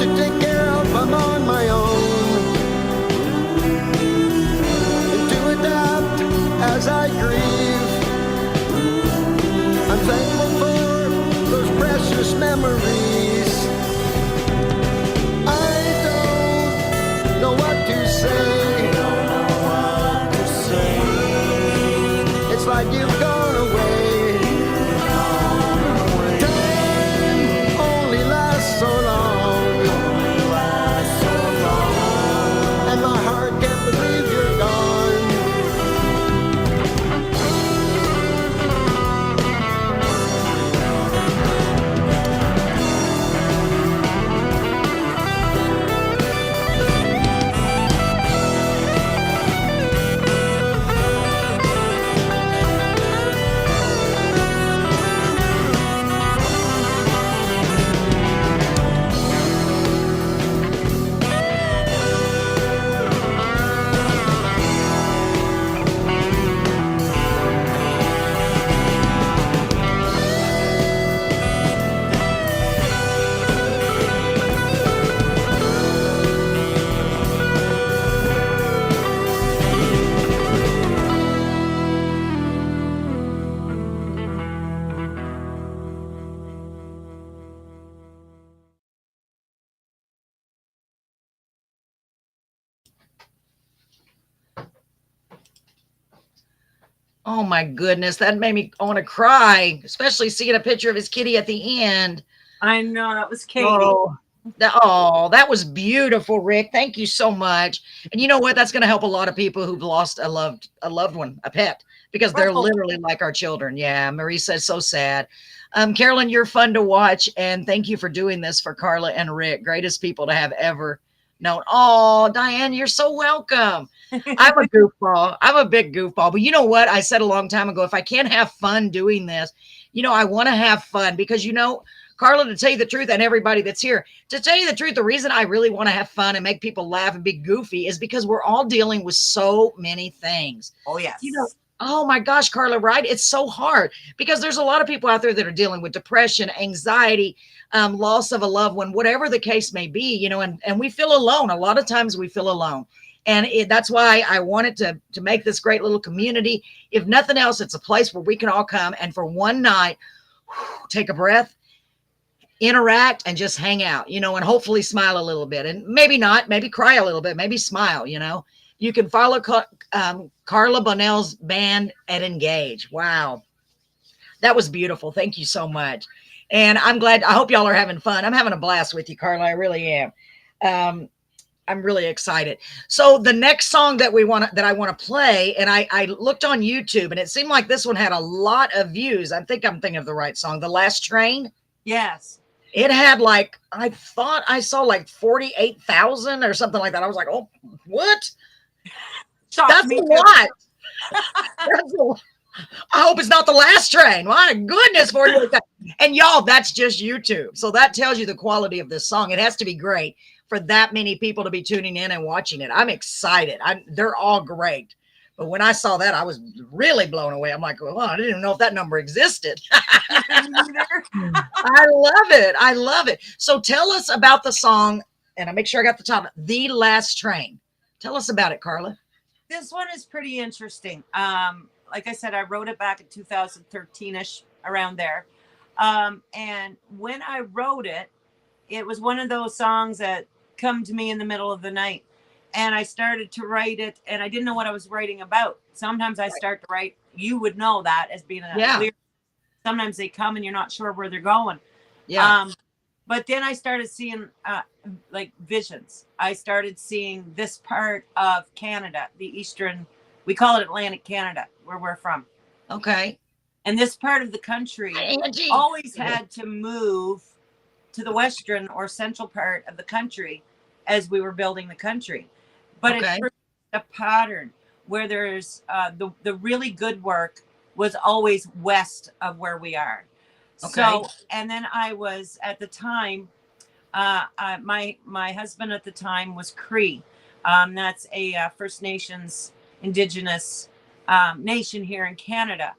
Speaker 5: To take care of, I'm on my own, and to adapt as I grieve. I'm thankful for those precious
Speaker 2: Oh my goodness, that made me want to cry, especially seeing a picture of his kitty at the end.
Speaker 3: I know, that was Katie.
Speaker 2: That was beautiful, Rick. Thank you so much. And you know what? That's going to help a lot of people who've lost a loved one, a pet, because they're literally like our children. Yeah, Marie says so sad. Carolyn, you're fun to watch, and thank you for doing this for Carla and Rick. Greatest people to have ever known. Oh, Diane, you're so welcome. I'm a goofball. I'm a big goofball. But you know what? I said a long time ago, if I can't have fun doing this, I want to have fun because, Carla, to tell you the truth, and everybody that's here, to tell you the truth, the reason I really want to have fun and make people laugh and be goofy is because we're all dealing with so many things.
Speaker 3: Oh, yes.
Speaker 2: Oh my gosh, Carla, right? It's so hard because there's a lot of people out there that are dealing with depression, anxiety, loss of a loved one, whatever the case may be, and we feel alone. A lot of times we feel alone. And that's why I wanted to make this great little community. If nothing else, it's a place where we can all come and for one night, take a breath, interact, and just hang out, and hopefully smile a little bit, and maybe not, maybe cry a little bit, maybe smile. You can follow Carla Bonnell's band at Engage. Wow. That was beautiful. Thank you so much. And I'm glad, I hope y'all are having fun. I'm having a blast with you, Carla. I really am. I'm really excited. So the next song that I want to play, and I looked on YouTube and it seemed like this one had a lot of views. I think I'm thinking of the right song. The Last Train.
Speaker 3: Yes.
Speaker 2: It had I thought I saw 48,000 or something like that. I was like, oh, what? That's a lot. That's a lot. I hope it's not the last train. My goodness, 48,000. And y'all, that's just YouTube. So that tells you the quality of this song. It has to be great for that many people to be tuning in and watching it. I'm excited. They're all great. But when I saw that, I was really blown away. I'm like, well, I didn't even know if that number existed. I love it. I love it. So tell us about the song, and I make sure I got the top. The Last Train. Tell us about it, Carla.
Speaker 3: This one is pretty interesting. Like I said, I wrote it back in 2013-ish, around there. And when I wrote it, it was one of those songs that come to me in the middle of the night. And I started to write it, and I didn't know what I was writing about. Sometimes I start to write, you would know that as being a lyric. Sometimes they come and you're not sure where they're going. Yeah. But then I started seeing visions. I started seeing this part of Canada, the eastern, we call it Atlantic Canada, where we're from.
Speaker 2: Okay.
Speaker 3: And this part of the country always had to move to the western or central part of the country as we were building the country. But it's a pattern where there's the really good work was always west of where we are. Okay. So, and then I was at the time, my husband at the time was Cree. That's a First Nations Indigenous nation here in Canada.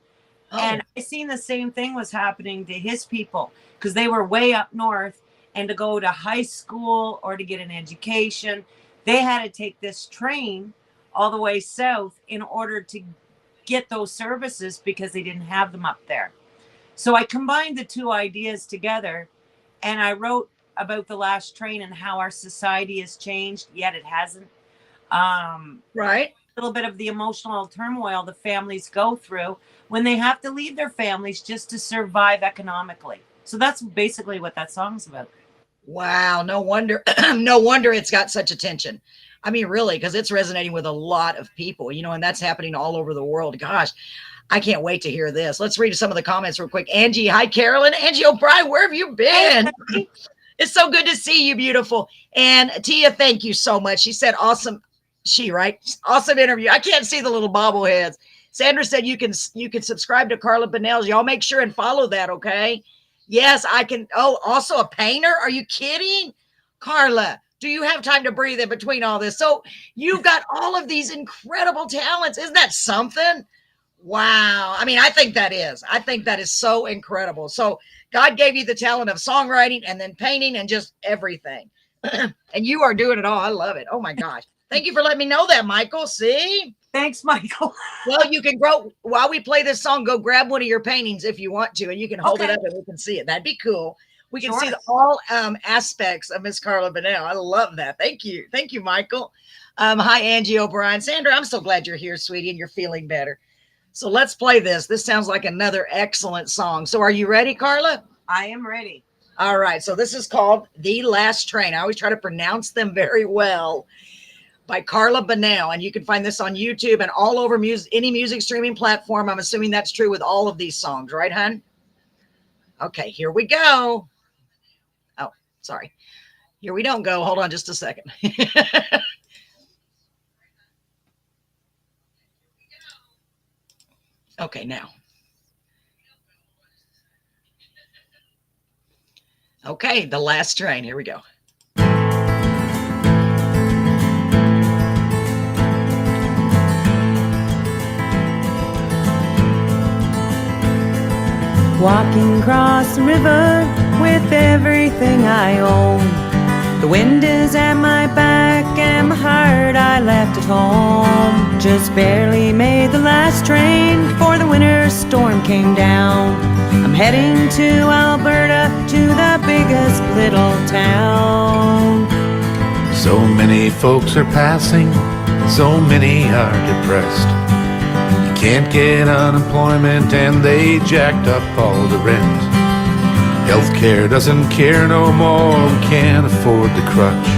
Speaker 3: Oh. And I seen the same thing was happening to his people because they were way up north, and to go to high school or to get an education, they had to take this train all the way south in order to get those services because they didn't have them up there. So I combined the two ideas together, and I wrote about the last train and how our society has changed, yet it hasn't. Right. A little bit of the emotional turmoil the families go through when they have to leave their families just to survive economically. So that's basically what that song's about.
Speaker 2: Wow. No wonder, no wonder it's got such attention. I mean, really, because it's resonating with a lot of people, and that's happening all over the world. Gosh, I can't wait to hear this. Let's read some of the comments real quick. Angie, hi, Carolyn. Angie O'Brien, where have you been? It's so good to see you, beautiful. And Tia, thank you so much. She said, awesome. Awesome interview. I can't see the little bobbleheads. Sandra said you can subscribe to Carla Bonnell's. Y'all make sure and follow that, okay? Yes, I can. Oh, also a painter? Are you kidding? Carla, do you have time to breathe in between all this? So you've got all of these incredible talents. Isn't that something? Wow. I mean, I think that is so incredible. So God gave you the talent of songwriting and then painting and just everything. And you are doing it all. I love it. Oh my gosh. Thank you for letting me know that, Michael. See?
Speaker 3: Thanks, Michael.
Speaker 2: Well, you can while we play this song, go grab one of your paintings if you want to, and you can hold it up and we can see it. That'd be cool. We can see all aspects of Miss Carla Bonnell. I love that. Thank you. Thank you, Michael. Hi, Angie O'Brien. Sandra, I'm so glad you're here, sweetie, and you're feeling better. So let's play this. This sounds like another excellent song. So are you ready, Carla?
Speaker 3: I am ready.
Speaker 2: All right. So this is called The Last Train. I always try to pronounce them very well. By Carla Bonnell, and you can find this on YouTube and all over any music streaming platform. I'm assuming that's true with all of these songs, right, hon? Okay, here we go. Oh, sorry. Here we don't go. Hold on just a second. Okay, now. Okay, The Last Train. Here we go.
Speaker 4: Walking across the river with everything I own. The wind is at my back and my heart I left at home. Just barely made the last train before the winter storm came down. I'm heading to Alberta, to the biggest little town.
Speaker 6: So many folks are passing, so many are depressed. Can't get unemployment and they jacked up all the rent. Healthcare doesn't care no more, we can't afford the crutch.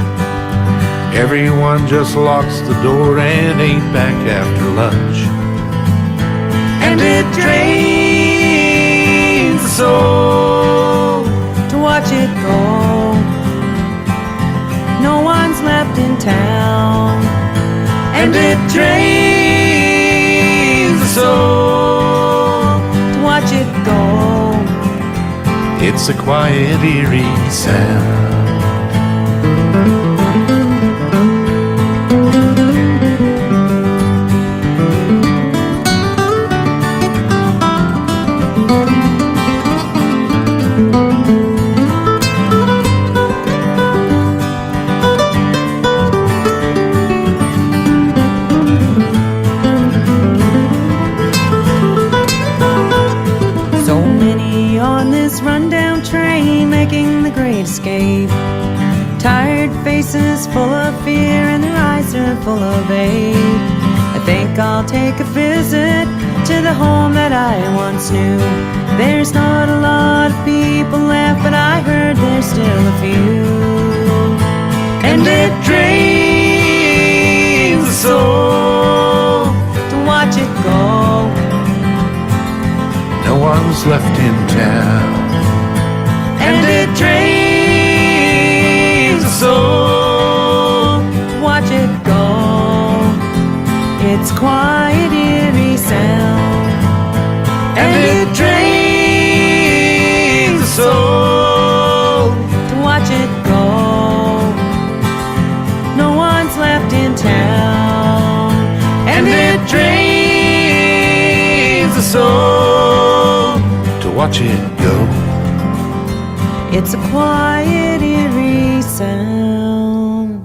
Speaker 6: Everyone just locks the door and ain't back after lunch.
Speaker 4: And it drains the soul to watch it go. No one's left in town. And it drains the soul to watch it go.
Speaker 6: It's a quiet, eerie sound.
Speaker 4: Rundown train making the great escape. Tired faces full of fear and their eyes are full of ache. I think I'll take a visit to the home that I once knew. There's not a lot of people left, but I heard there's still a few. And it drains the soul to watch it go.
Speaker 6: No one's left in town.
Speaker 4: And it drains the soul to watch it go. It's quiet, eerie sound. And it drains the soul to watch it go. No one's left in town. And it drains the soul
Speaker 6: to watch it go.
Speaker 4: It's a quiet, eerie sound.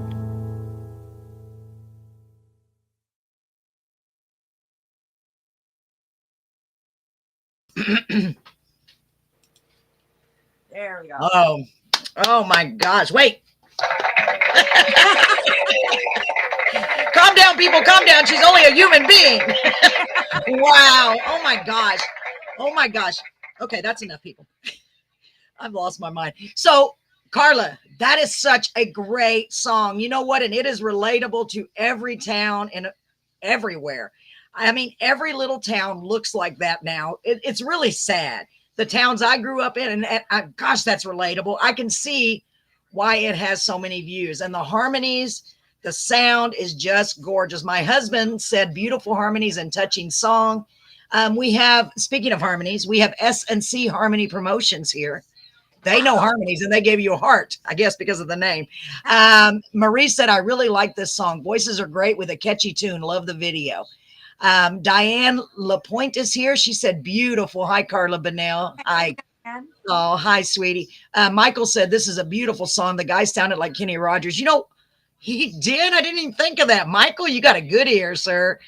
Speaker 3: There we go.
Speaker 2: Oh my gosh. Wait. Calm down, people. Calm down. She's only a human being. Wow. Oh my gosh. Oh my gosh. Okay, that's enough, people. I've lost my mind. So, Carla, that is such a great song. You know what? And it is relatable to every town and everywhere. I mean, every little town looks like that now. It's really sad. The towns I grew up in, and gosh, that's relatable. I can see why it has so many views. And the harmonies, the sound is just gorgeous. My husband said beautiful harmonies and touching song. We have, speaking of harmonies, we have S&C Harmony Promotions here. They know harmonies and they gave you a heart, I guess, because of the name. Marie said, I really like this song. Voices are great with a catchy tune. Love the video. Diane Lapointe is here. She said, beautiful. Hi, Carla Bonnell. Oh, hi, sweetie. Michael said, this is a beautiful song. The guy sounded like Kenny Rogers. You know, he did. I didn't even think of that. Michael, you got a good ear, sir.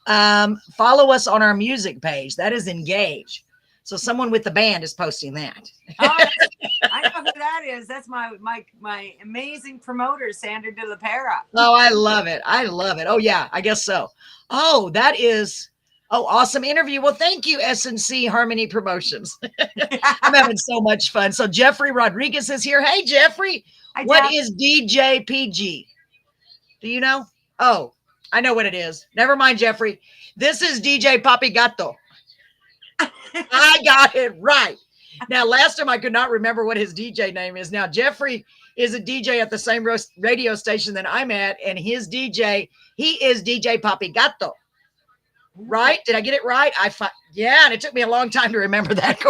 Speaker 2: Follow us on our music page. That is Engage. So someone with the band is posting that.
Speaker 3: Oh, I know who that is. That's my amazing promoter, Sandra De La Pera.
Speaker 2: Oh, I love it. I love it. Oh, yeah, I guess so. Oh, that is Oh, awesome interview. Well, thank you, S&C Harmony Promotions. I'm having so much fun. So Jeffrey Rodriguez is here. Hey, Jeffrey,
Speaker 3: Hi,
Speaker 2: what
Speaker 3: Jeff.
Speaker 2: is DJPG? Do you know? Oh, I know what it is. Never mind, Jeffrey. This is DJ Papi Gato. I got it right. Now, last time I could not remember what his DJ name is. Now, Jeffrey is a DJ at the same radio station that I'm at, and his DJ, he is DJ Papi Gato. Right? Did I get it right? Yeah, and it took me a long time to remember that.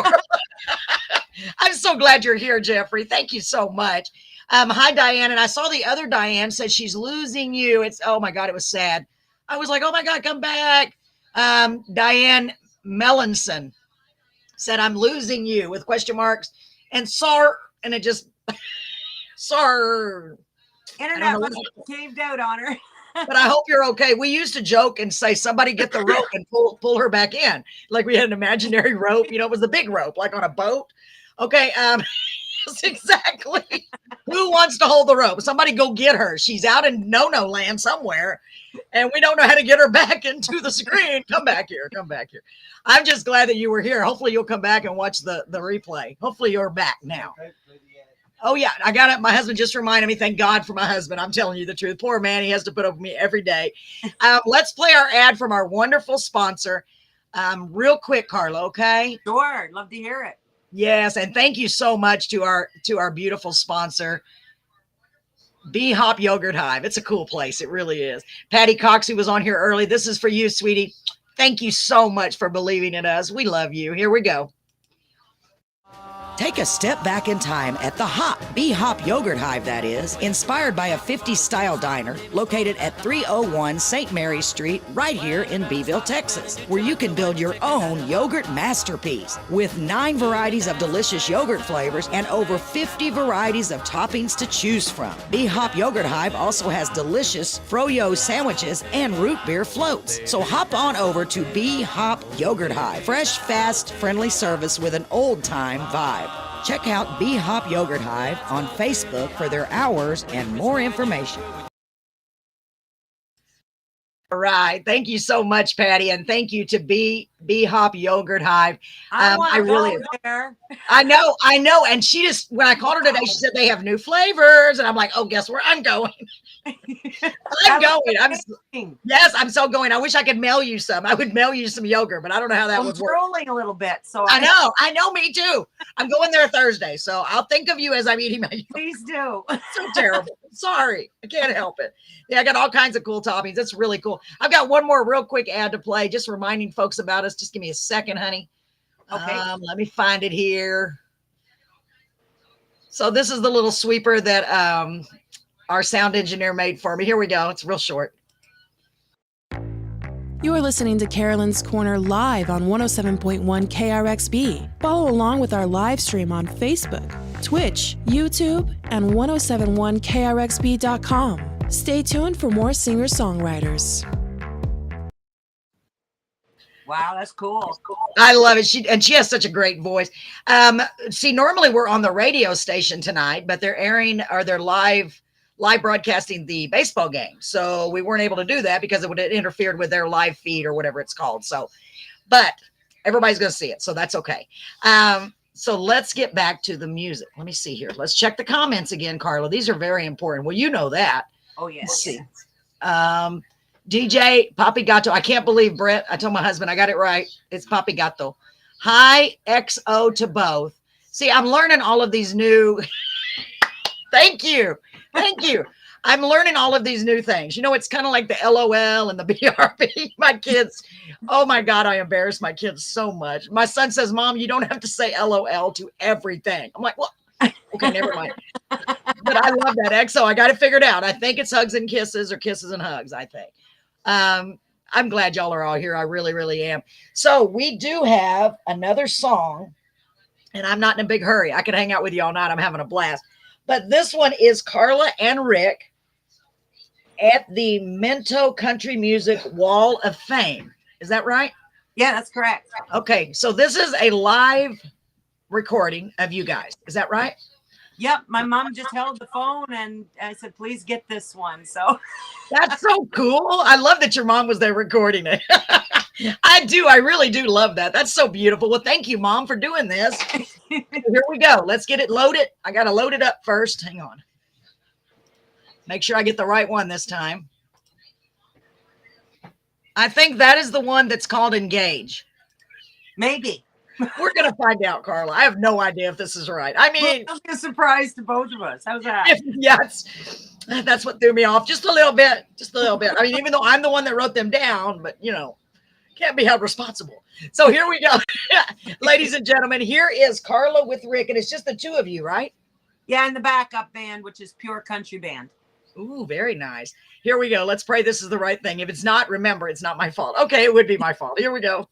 Speaker 2: I'm so glad you're here, Jeffrey. Thank you so much. Hi, Diane. And I saw the other Diane said she's losing you. Oh my God, it was sad. I was like, oh my God, come back. Diane Mellinson said, I'm losing you with question marks and and it just
Speaker 3: Internet must have caved out on her.
Speaker 2: But I hope you're okay. We used to joke and say, somebody get the rope and pull her back in. Like we had an imaginary rope, it was the big rope, like on a boat. Okay. Exactly. Who wants to hold the rope? Somebody go get her. She's out in no-no land somewhere, and we don't know how to get her back into the screen. Come back here. I'm just glad that you were here. Hopefully you'll come back and watch the replay. Hopefully you're back now. Oh, yeah, I got it. My husband just reminded me. Thank God for my husband. I'm telling you the truth. Poor man. He has to put up with me every day. Let's play our ad from our wonderful sponsor real quick, Carla, okay?
Speaker 3: Sure. Love to hear it.
Speaker 2: Yes, and thank you so much to our beautiful sponsor, Bee Hop Yogurt Hive. It's a cool place. It really is. Patty Cox, who was on here early. This is for you, sweetie. Thank you so much for believing in us. We love you. Here we go.
Speaker 7: Take a step back in time at the Bee Hop Yogurt Hive, that is, inspired by a 50s style diner located at 301 St. Mary Street right here in Beeville, Texas, where you can build your own yogurt masterpiece with 9 varieties of delicious yogurt flavors and over 50 varieties of toppings to choose from. Bee Hop Yogurt Hive also has delicious froyo sandwiches and root beer floats. So hop on over to Bee Hop Yogurt Hive. Fresh, fast, friendly service with an old-time vibe. Check out Bee Hop Yogurt Hive on Facebook for their hours and more information.
Speaker 2: All right. Thank you so much, Patty. And thank you to Bee Hop Yogurt Hive.
Speaker 3: I really there.
Speaker 2: I know. And she just, when I called her today, she said they have new flavors. And I'm like, oh, guess where I'm going? I'm so going. I wish I could mail you some. I would mail you some yogurt, but I don't know how that would work.
Speaker 3: Trolling a little bit. So
Speaker 2: I know, me too. I'm going there Thursday. So I'll think of you as I'm eating my yogurt.
Speaker 3: Please do.
Speaker 2: So terrible. Sorry. I can't help it. Yeah, I got all kinds of cool toppings. It's really cool. I've got one more real quick ad to play, just reminding folks about us. Just give me a second, honey.
Speaker 3: Okay.
Speaker 2: Let me find it here. So this is the little sweeper that our sound engineer made for me. Here we go. It's real short.
Speaker 1: You are listening to Carolyn's Corner live on 107.1 KRXB. Follow along with our live stream on Facebook, Twitch, YouTube, and 1071krxb.com. Stay tuned for more singer-songwriters.
Speaker 3: Wow, that's cool.
Speaker 2: I love it. She has such a great voice. See, normally we're on the radio station tonight, but they're live broadcasting the baseball game. So we weren't able to do that because it would have interfered with their live feed or whatever it's called. So, but everybody's going to see it. So that's okay. So let's get back to the music. Let me see here. Let's check the comments again, Carla. These are very important. Well, you know that.
Speaker 3: Oh, yes.
Speaker 2: Let's see. DJ Papi Gato. I can't believe, Brett. I told my husband I got it right. It's Papi Gato. Hi, XO to both. See, I'm learning all of these new. Thank you. I'm learning all of these new things. It's kind of like the LOL and the BRB. My kids, oh my God, I embarrass my kids so much. My son says, Mom, you don't have to say LOL to everything. I'm like, well, okay, never mind. But I love that XO. I got it figured out. I think it's hugs and kisses or kisses and hugs, I think. I'm glad y'all are all here. I really, really am. So we do have another song, and I'm not in a big hurry. I could hang out with you all night. I'm having a blast. But this one is Carla and Rick at the Minto Country Music Wall of Fame. Is that right?
Speaker 3: Yeah, that's correct.
Speaker 2: Okay, so this is a live recording of you guys. Is that right?
Speaker 3: Yep, my mom just held the phone and I said, please get this one. So
Speaker 2: That's so cool. I love that your mom was there recording it. I really do love that. That's so beautiful. Well, thank you, Mom, for doing this. Here we go. Let's get it loaded. I got to load it up first. Hang on. Make sure I get the right one this time. I think that is the one that's called Engage.
Speaker 3: maybe.
Speaker 2: We're going to find out, Carla. I have no idea if this is right. I mean,
Speaker 3: It'll be a surprise to both of us. How's that?
Speaker 2: yes, that's what threw me off just a little bit. Just a little bit. I mean, even though I'm the one that wrote them down, but you know, can't be held responsible. So here we go. Ladies and gentlemen, here is Carla with Rick, and it's just the two of you, right?
Speaker 3: Yeah, and the backup band, which is pure country band.
Speaker 2: Ooh, very nice. Here we go. Let's pray this is the right thing. If it's not, remember, it's not my fault. Okay, it would be my fault. Here we go.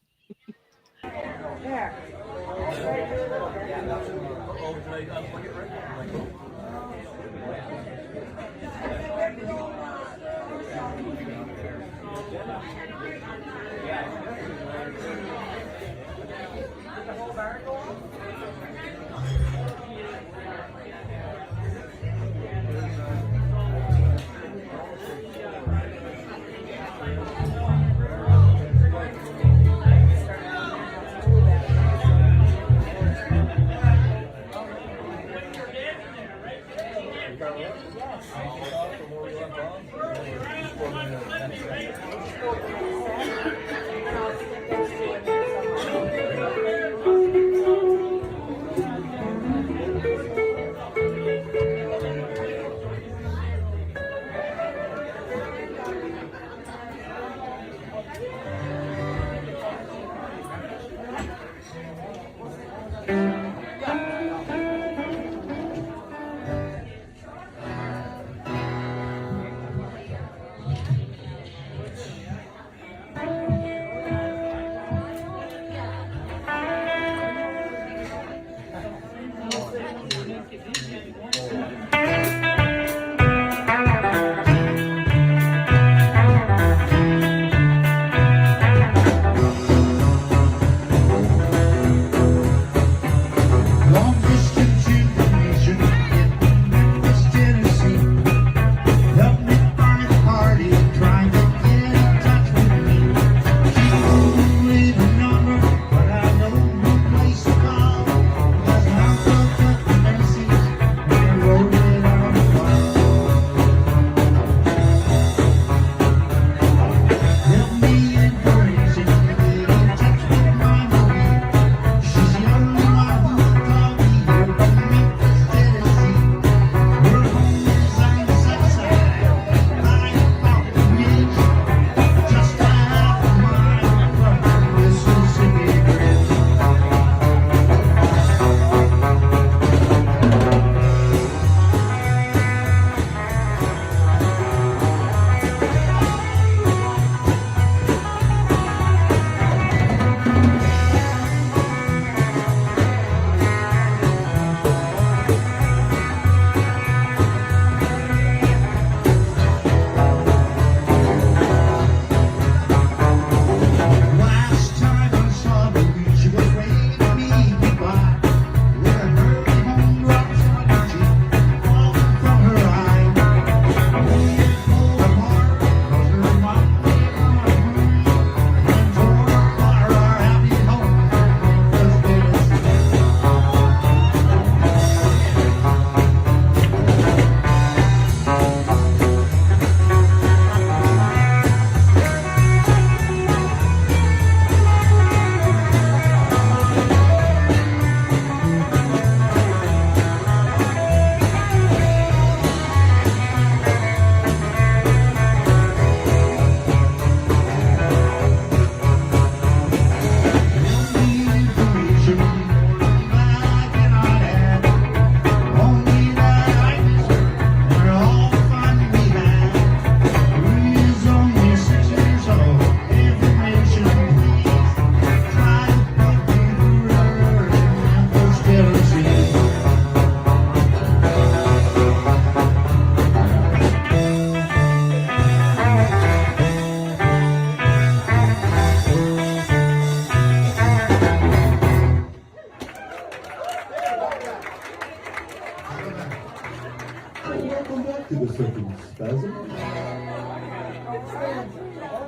Speaker 4: Does it?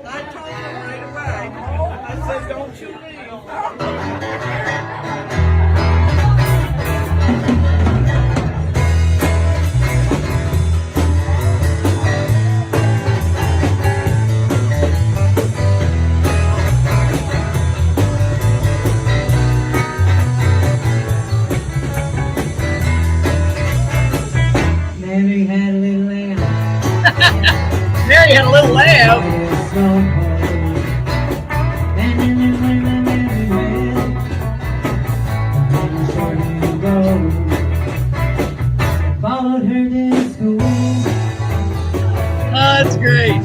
Speaker 8: I told him right away. I said, don't you leave.
Speaker 4: Mary had a little lamb.
Speaker 2: Mary had a little lamb.
Speaker 4: Followed her to school.
Speaker 2: Oh, that's great.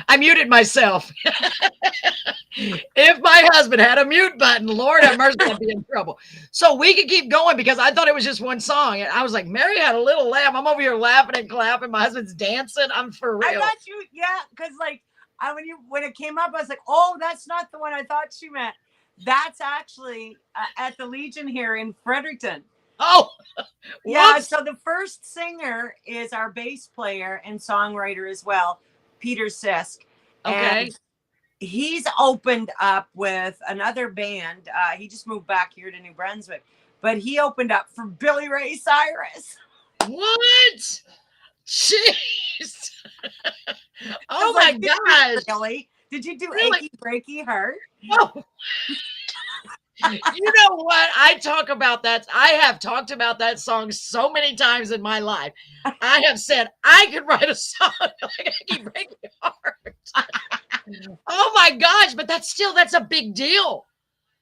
Speaker 2: I muted myself. If my husband had a mute button, Lord have mercy, I'd be in trouble. So we could keep going because I thought it was just one song. And I was like, Mary had a little lamb. I'm over here laughing and clapping. My husband's dancing. I'm for real.
Speaker 3: I thought you, yeah, because like when it came up, I was like, oh, that's not the one I thought she meant. That's actually at the Legion here in Fredericton.
Speaker 2: Oh,
Speaker 3: yeah. So the first singer is our bass player and songwriter as well, Peter Sisk.
Speaker 2: okay.
Speaker 3: And he's opened up with another band. He just moved back here to New Brunswick, but he opened up for Billy Ray Cyrus.
Speaker 2: What? Jeez. Oh my
Speaker 3: like,
Speaker 2: gosh.
Speaker 3: Really? Did you do
Speaker 2: Really?
Speaker 3: Achy Breaky Heart?
Speaker 2: Oh. You know what? I have talked about that song so many times in my life. I have said I could write a song like Achy Breaky Heart. Oh my gosh, but that's a big deal.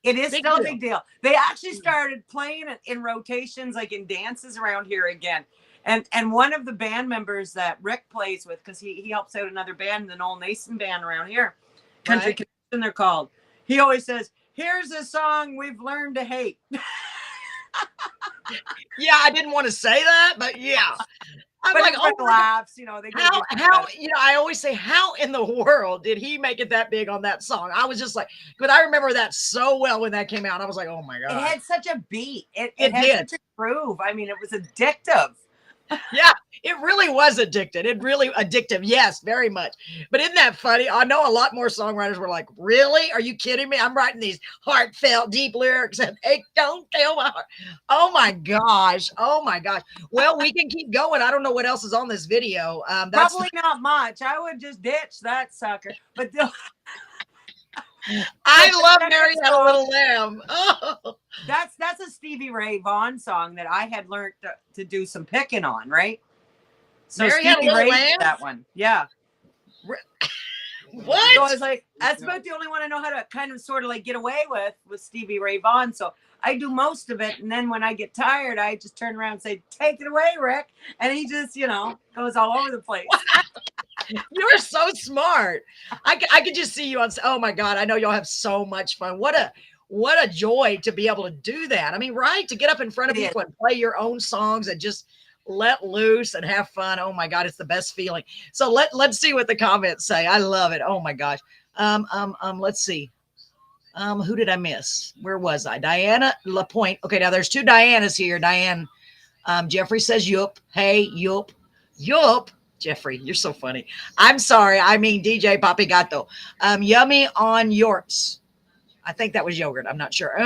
Speaker 3: It is still a big deal. They actually started playing it in rotations, like in dances around here again. And one of the band members that Rick plays with, because he helps out another band, the Noel Nason band around here, Country Connection they're called. He always says, here's a song we've learned to hate.
Speaker 2: Yeah, I didn't want to say that, but yeah. I'm
Speaker 3: but
Speaker 2: like,
Speaker 3: oh, laughs, you know. They
Speaker 2: how you know, I always say, how in the world did he make it that big on that song? I was just like, but I remember that so well when that came out. I was like, oh my God.
Speaker 3: It had such a beat. It
Speaker 2: did.
Speaker 3: Had such a groove. I mean, it was addictive.
Speaker 2: Yeah, it really was addicted. It really addictive. Yes, very much. But isn't that funny? I know a lot more songwriters were like, really? Are you kidding me? I'm writing these heartfelt, deep lyrics and hey, don't tell my heart. Oh my gosh. Oh my gosh. Well, we can keep going. I don't know what else is on this video. That's
Speaker 3: probably not much. I would just ditch that sucker. But
Speaker 2: I
Speaker 3: But
Speaker 2: love
Speaker 3: the
Speaker 2: Mary
Speaker 3: second
Speaker 2: Had a
Speaker 3: song,
Speaker 2: Little Lamb. Oh,
Speaker 3: that's a Stevie Ray Vaughan song that I had learned to do some picking on, right? So
Speaker 2: Mary Had a
Speaker 3: Stevie
Speaker 2: Little
Speaker 3: Ray did
Speaker 2: Lamb?
Speaker 3: that one. Yeah. So I
Speaker 2: What?
Speaker 3: was like, that's about the only one I know how to kind of sort of like get away with Stevie Ray Vaughan. So I do most of it. And then when I get tired, I just turn around and say, take it away, Rick. And he just, goes all over the place.
Speaker 2: You are so smart. I could just see you on. Oh my God. I know y'all have so much fun. What a joy to be able to do that. I mean, right. To get up in front of
Speaker 3: It is.
Speaker 2: people and play your own songs and just let loose and have fun. Oh my God. It's the best feeling. So let's see what the comments say. I love it. Oh my gosh. Let's see. Who did I miss? Where was I? Diana LaPointe. Okay. Now there's two Dianas here. Diane, Jeffrey says, yup. Hey, yup. Yup. Jeffrey, you're so funny. I'm sorry. I mean, DJ Papigato. Yummy on Yorks. I think that was yogurt. I'm not sure.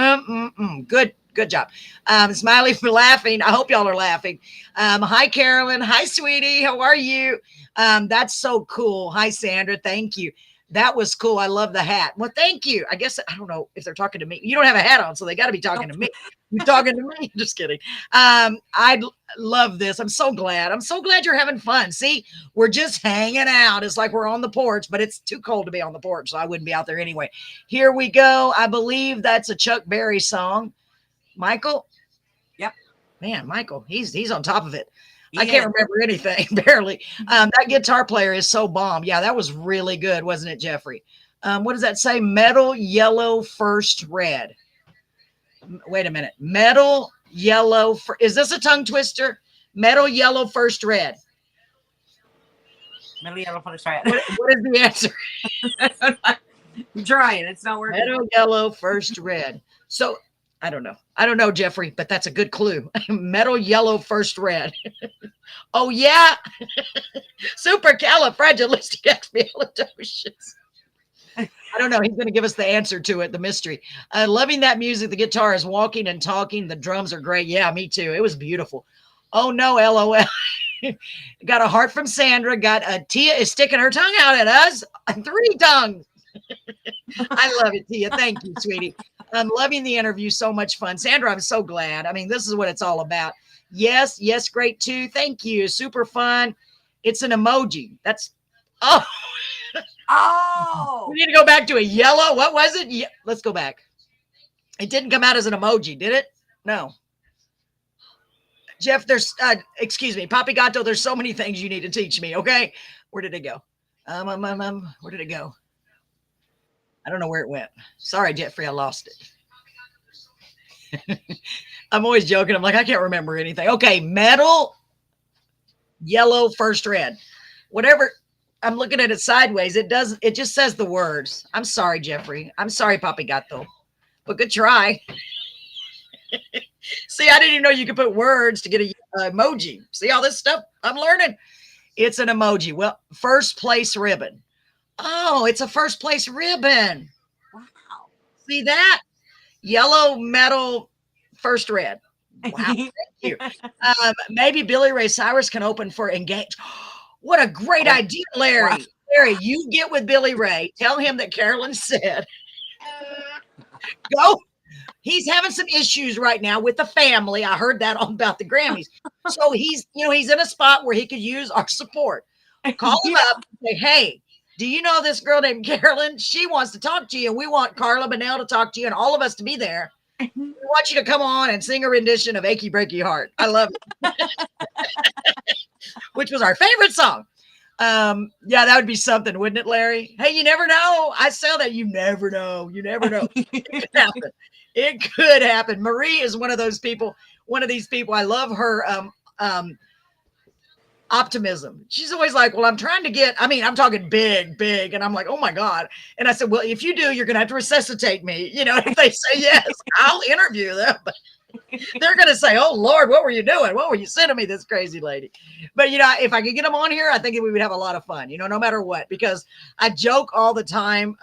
Speaker 2: Good job. Smiley for laughing. I hope y'all are laughing. Hi, Carolyn. Hi, sweetie. How are you? That's so cool. Hi, Sandra. Thank you. That was cool. I love the hat. Well, thank you. I guess, I don't know if they're talking to me. You don't have a hat on, so they got to be talking to me. You're talking to me. Just kidding. I love this. I'm so glad. I'm so glad you're having fun. See, we're just hanging out. It's like we're on the porch, but it's too cold to be on the porch, so I wouldn't be out there anyway. Here we go. I believe that's a Chuck Berry song. Michael?
Speaker 3: Yep.
Speaker 2: Man, Michael, he's on top of it.
Speaker 3: Yeah.
Speaker 2: I can't remember anything, barely. That guitar player is so bomb. Yeah, that was really good, wasn't it, Jeffrey? What does that say? Metal, yellow, first red. Wait a minute. Metal, yellow. Is this a tongue twister? Metal, yellow, first red.
Speaker 3: Metal, yellow, first red.
Speaker 2: What is the answer?
Speaker 3: I'm trying. It's not working.
Speaker 2: Metal, yellow, first red. So I don't know. I don't know, Jeffrey, but that's a good clue. Metal, yellow, first red. Oh, yeah. Supercalifragilisticexpialidocious. I don't know. He's going to give us the answer to it, the mystery. Loving that music. The guitar is walking and talking. The drums are great. Yeah, me too. It was beautiful. Oh, no, LOL. Got a heart from Sandra. Got a Tia is sticking her tongue out at us. 3 tongues. I love it, Tia. Thank you, sweetie. I'm loving the interview. So much fun. Sandra, I'm so glad. I mean, this is what it's all about. Yes, great too. Thank you. Super fun. It's an emoji. That's, oh. We need to go back to a yellow. What was it? Yeah, let's go back. It didn't come out as an emoji, did it? No. Jeff, there's, excuse me, Papigato, there's so many things you need to teach me, okay? Where did it go? Where did it go? I don't know where it went. Sorry, Jeffrey, I lost it. I'm always joking. I'm like, I can't remember anything. Okay, metal, yellow, first red. Whatever. I'm looking at it sideways. It just says the words. I'm sorry, Jeffrey. I'm sorry, Papigato. But good try. See, I didn't even know you could put words to get a emoji. See all this stuff I'm learning? It's an emoji. Well, first place ribbon. Oh, it's a first place ribbon. Wow. See that? Yellow, metal, first red. Wow. Thank you. Maybe Billy Ray Cyrus can open for Engage. What a great idea, Larry. Wow. Larry, you get with Billy Ray. Tell him that Carolyn said. Go. He's having some issues right now with the family. I heard that all about the Grammys. So he's in a spot where he could use our support. Call him up and say, hey, do you know this girl named Carolyn? She wants to talk to you, and we want Carla Bonnell to talk to you and all of us to be there. We want you to come on and sing a rendition of Achy Breaky Heart. I love it. Which was our favorite song. Yeah, that would be something, wouldn't it, Larry? Hey, you never know. I sell that. You never know. You never know. It could happen. It could happen. Marie is one of these people. I love her optimism. She's always like, well, I'm trying to get, I'm talking big. And I'm like, oh my God. And I said, well, if you do, you're going to have to resuscitate me. If they say yes, I'll interview them. But they're going to say, oh Lord, what were you doing? What were you sending me, this crazy lady? But if I could get them on here, I think we would have a lot of fun, no matter what, because I joke all the time,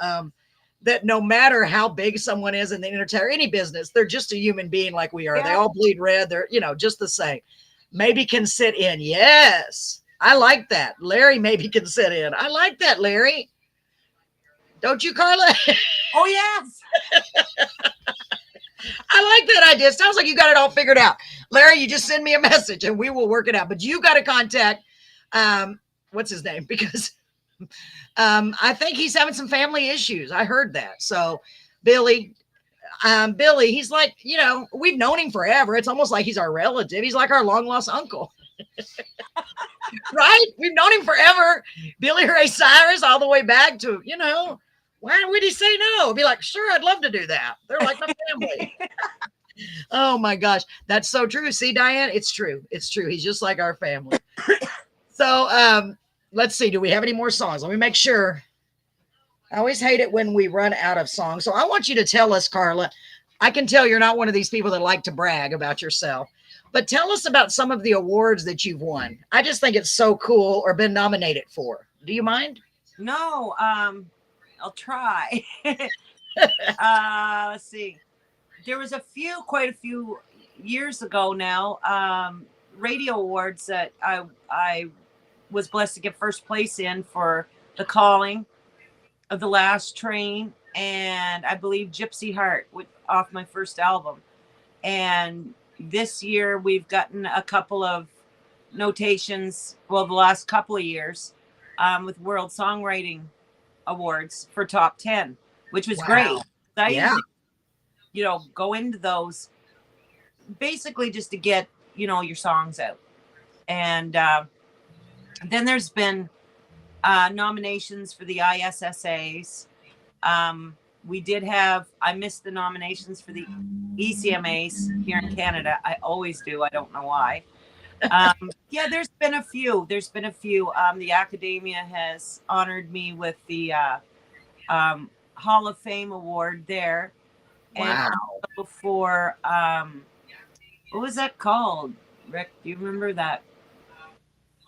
Speaker 2: that no matter how big someone is in the entertainment, any business, they're just a human being like we are. Yeah. They all bleed red. They're, just the same. Maybe can sit in. Yes. I like that. Larry maybe can sit in. I like that, Larry. Don't you, Carla?
Speaker 3: Oh, yes.
Speaker 2: I like that idea. Sounds like you got it all figured out. Larry, you just send me a message and we will work it out. But you got to contact, what's his name? Because I think he's having some family issues. I heard that. So Billy, he's like, you know, we've known him forever. It's almost like he's our relative. He's like our long lost uncle. Right? We've known him forever. Billy Ray Cyrus, all the way back to, you know, why would he say no? Be like, sure, I'd love to do that. They're like my family. Oh my gosh. That's so true. See, Diane, it's true. It's true. He's just like our family. So let's see. Do we have any more songs? Let me make sure. I always hate it when we run out of songs. So I want you to tell us, Carla. I can tell you're not one of these people that like to brag about yourself, but tell us about some of the awards that you've won. I just think it's so cool or been nominated for. Do you mind?
Speaker 3: No, I'll try. Let's see. There was quite a few years ago now, radio awards that I was blessed to get first place in for The Calling of the Last Train, and I believe Gypsy Heart off my first album. And this year we've gotten a couple of notations, well, the last couple of years, with World Songwriting Awards for top 10, which was great. I usually, you know, go into those basically just to get, you know, your songs out. And then there's been nominations for the ISSAs. I missed the nominations for the ECMAs here in Canada. I always do. I don't know why. Yeah, there's been a few. The Academia has honored me with the Hall of Fame award there.
Speaker 2: Wow.
Speaker 3: And also for, what was that called? Rick, do you remember that?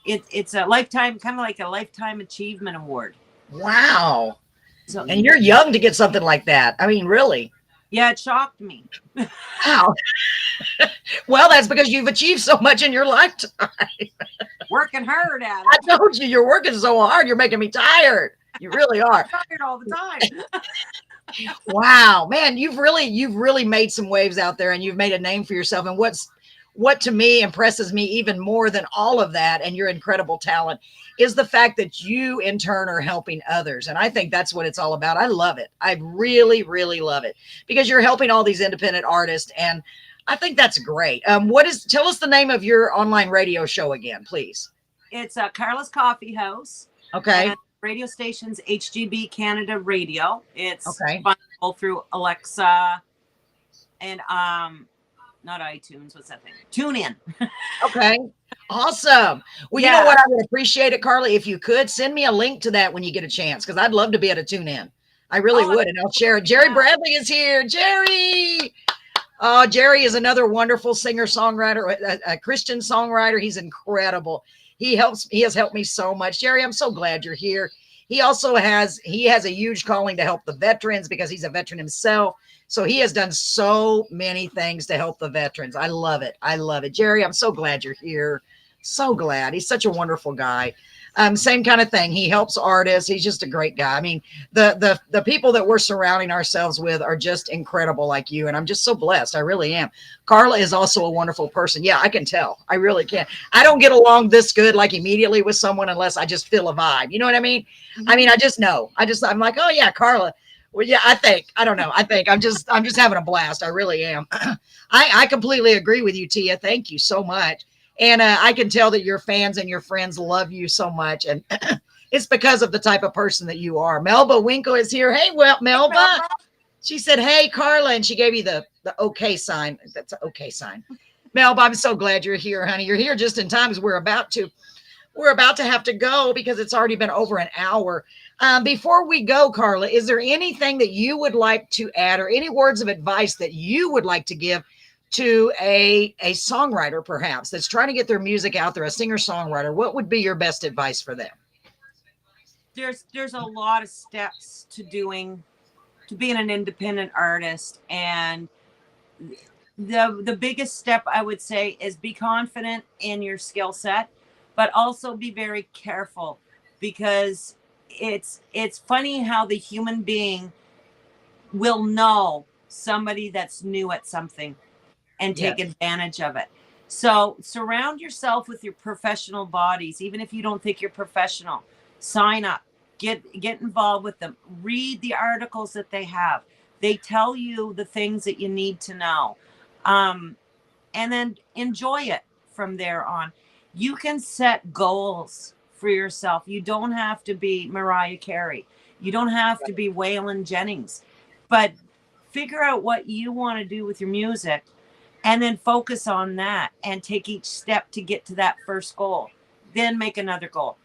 Speaker 3: It's a lifetime, kind of like a lifetime achievement award.
Speaker 2: Wow.
Speaker 3: So,
Speaker 2: And you're young to get something like that. I mean, really.
Speaker 3: yeah, it shocked me.
Speaker 2: Wow. Well, that's because you've achieved so much in your lifetime.
Speaker 3: Working hard at
Speaker 2: I
Speaker 3: it.
Speaker 2: told you, you're working so hard. You're making me tired. You really are.
Speaker 3: I'm tired all the time.
Speaker 2: Wow, man, you've really made some waves out there, and you've made a name for yourself. And what to me impresses me even more than all of that and your incredible talent is the fact that you in turn are helping others. And I think that's what it's all about. I love it. I really, really love it because you're helping all these independent artists. And I think that's great. Tell us the name of your online radio show again, please.
Speaker 3: It's Carla's Coffee House.
Speaker 2: Okay.
Speaker 3: And radio station's HGB Canada Radio. It's
Speaker 2: Okay.
Speaker 3: findable through Alexa and not iTunes. What's that thing? TuneIn.
Speaker 2: Okay. Awesome. Well,
Speaker 3: Yeah.
Speaker 2: You know what? I would appreciate it, Carla, if you could send me a link to that when you get a chance, because I'd love to be able to tune in. I really would, and I'll share it. Jerry Bradley is here. Jerry. Oh, Jerry is another wonderful singer-songwriter, a Christian songwriter. He's incredible. He has helped me so much. Jerry, I'm so glad you're here. He has a huge calling to help the veterans because he's a veteran himself. So he has done so many things to help the veterans. I love it. I love it. Jerry, I'm so glad you're here. So glad. He's such a wonderful guy. Same kind of thing. He helps artists. He's just a great guy. I mean, the people that we're surrounding ourselves with are just incredible like you. And I'm just so blessed. I really am. Carla is also a wonderful person. Yeah, I can tell. I really can. I don't get along this good, like immediately with someone unless I just feel a vibe. You know what I mean? Mm-hmm. I mean, I just know. I'm like, oh yeah, Carla. Well, yeah, I'm just having a blast. I really am. I completely agree with you, Tia. Thank you so much. And I can tell that your fans and your friends love you so much. And it's because of the type of person that you are. Melba Winkle is here. Hey, well, Melba. She said, hey, Carla. And she gave you the okay sign. That's an okay sign. Melba, I'm so glad you're here, honey. You're here just in time because we're about to have to go because it's already been over an hour. Before we go, Carla, is there anything that you would like to add or any words of advice that you would like to give to a songwriter, perhaps, that's trying to get their music out there, a singer-songwriter? What would be your best advice for them?
Speaker 3: There's a lot of steps to being an independent artist. And the biggest step I would say is be confident in your skill set, but also be very careful because it's funny how the human being will know somebody that's new at something and take advantage of it. So surround yourself with your professional bodies, even if you don't think you're professional. Sign up, get involved with them, read the articles that they have. They tell you the things that you need to know, and then enjoy it from there on. You can set goals for yourself. You don't have to be Mariah Carey. You don't have to be Waylon Jennings, but figure out what you want to do with your music and then focus on that and take each step to get to that first goal. Then make another goal.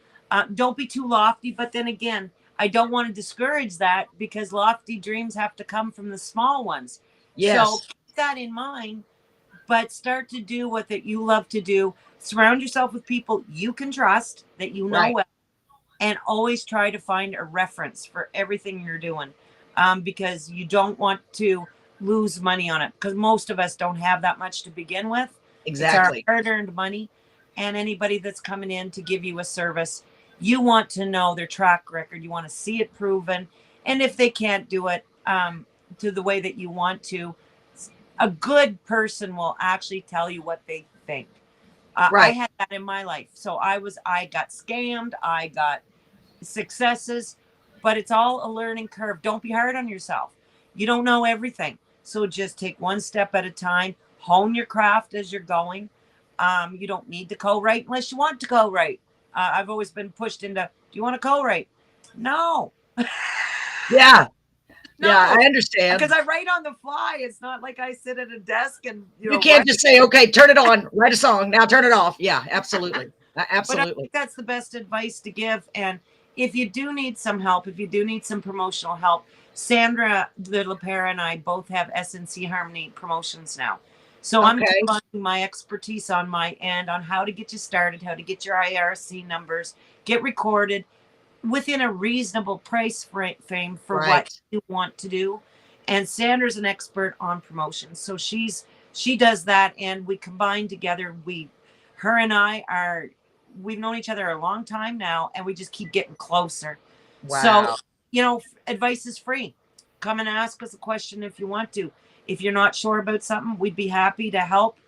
Speaker 3: Don't be too lofty, but then again, I don't want to discourage that because lofty dreams have to come from the small ones.
Speaker 2: Yes.
Speaker 3: So keep that in mind, but start to do what that you love to do. Surround yourself with people you can trust, that you know well, and always try to find a reference for everything you're doing, because you don't want to lose money on it, because most of us don't have that much to begin with.
Speaker 2: Exactly.
Speaker 3: It's our hard-earned money, and anybody that's coming in to give you a service, you want to know their track record. You want to see it proven, and if they can't do it to the way that you want to, a good person will actually tell you what they think. I had that in my life. So I got scammed. I got successes, but it's all a learning curve. Don't be hard on yourself. You don't know everything. So just take one step at a time, hone your craft as you're going. You don't need to co-write unless you want to co-write. I've always been pushed into, do you want to co-write? No.
Speaker 2: Yeah.
Speaker 3: No,
Speaker 2: yeah, I understand.
Speaker 3: Because I write on the fly. It's not like I sit at a desk and
Speaker 2: you can't just say, okay, turn it on, write a song, now turn it off. Yeah, absolutely.
Speaker 3: But
Speaker 2: Absolutely.
Speaker 3: I think that's the best advice to give. And if you do need some help, if you do need some promotional help, Sandra de la Pera and I both have SNC Harmony Promotions now. So I'm combining my expertise on my end on how to get you started, how to get your IRC numbers, get recorded within a reasonable price frame for what you want to do. And Sandra's an expert on promotions. So she does that, and we combine together. Her and I we've known each other a long time now, and we just keep getting closer.
Speaker 2: Wow.
Speaker 3: So, advice is free. Come and ask us a question if you want to. If you're not sure about something, we'd be happy to help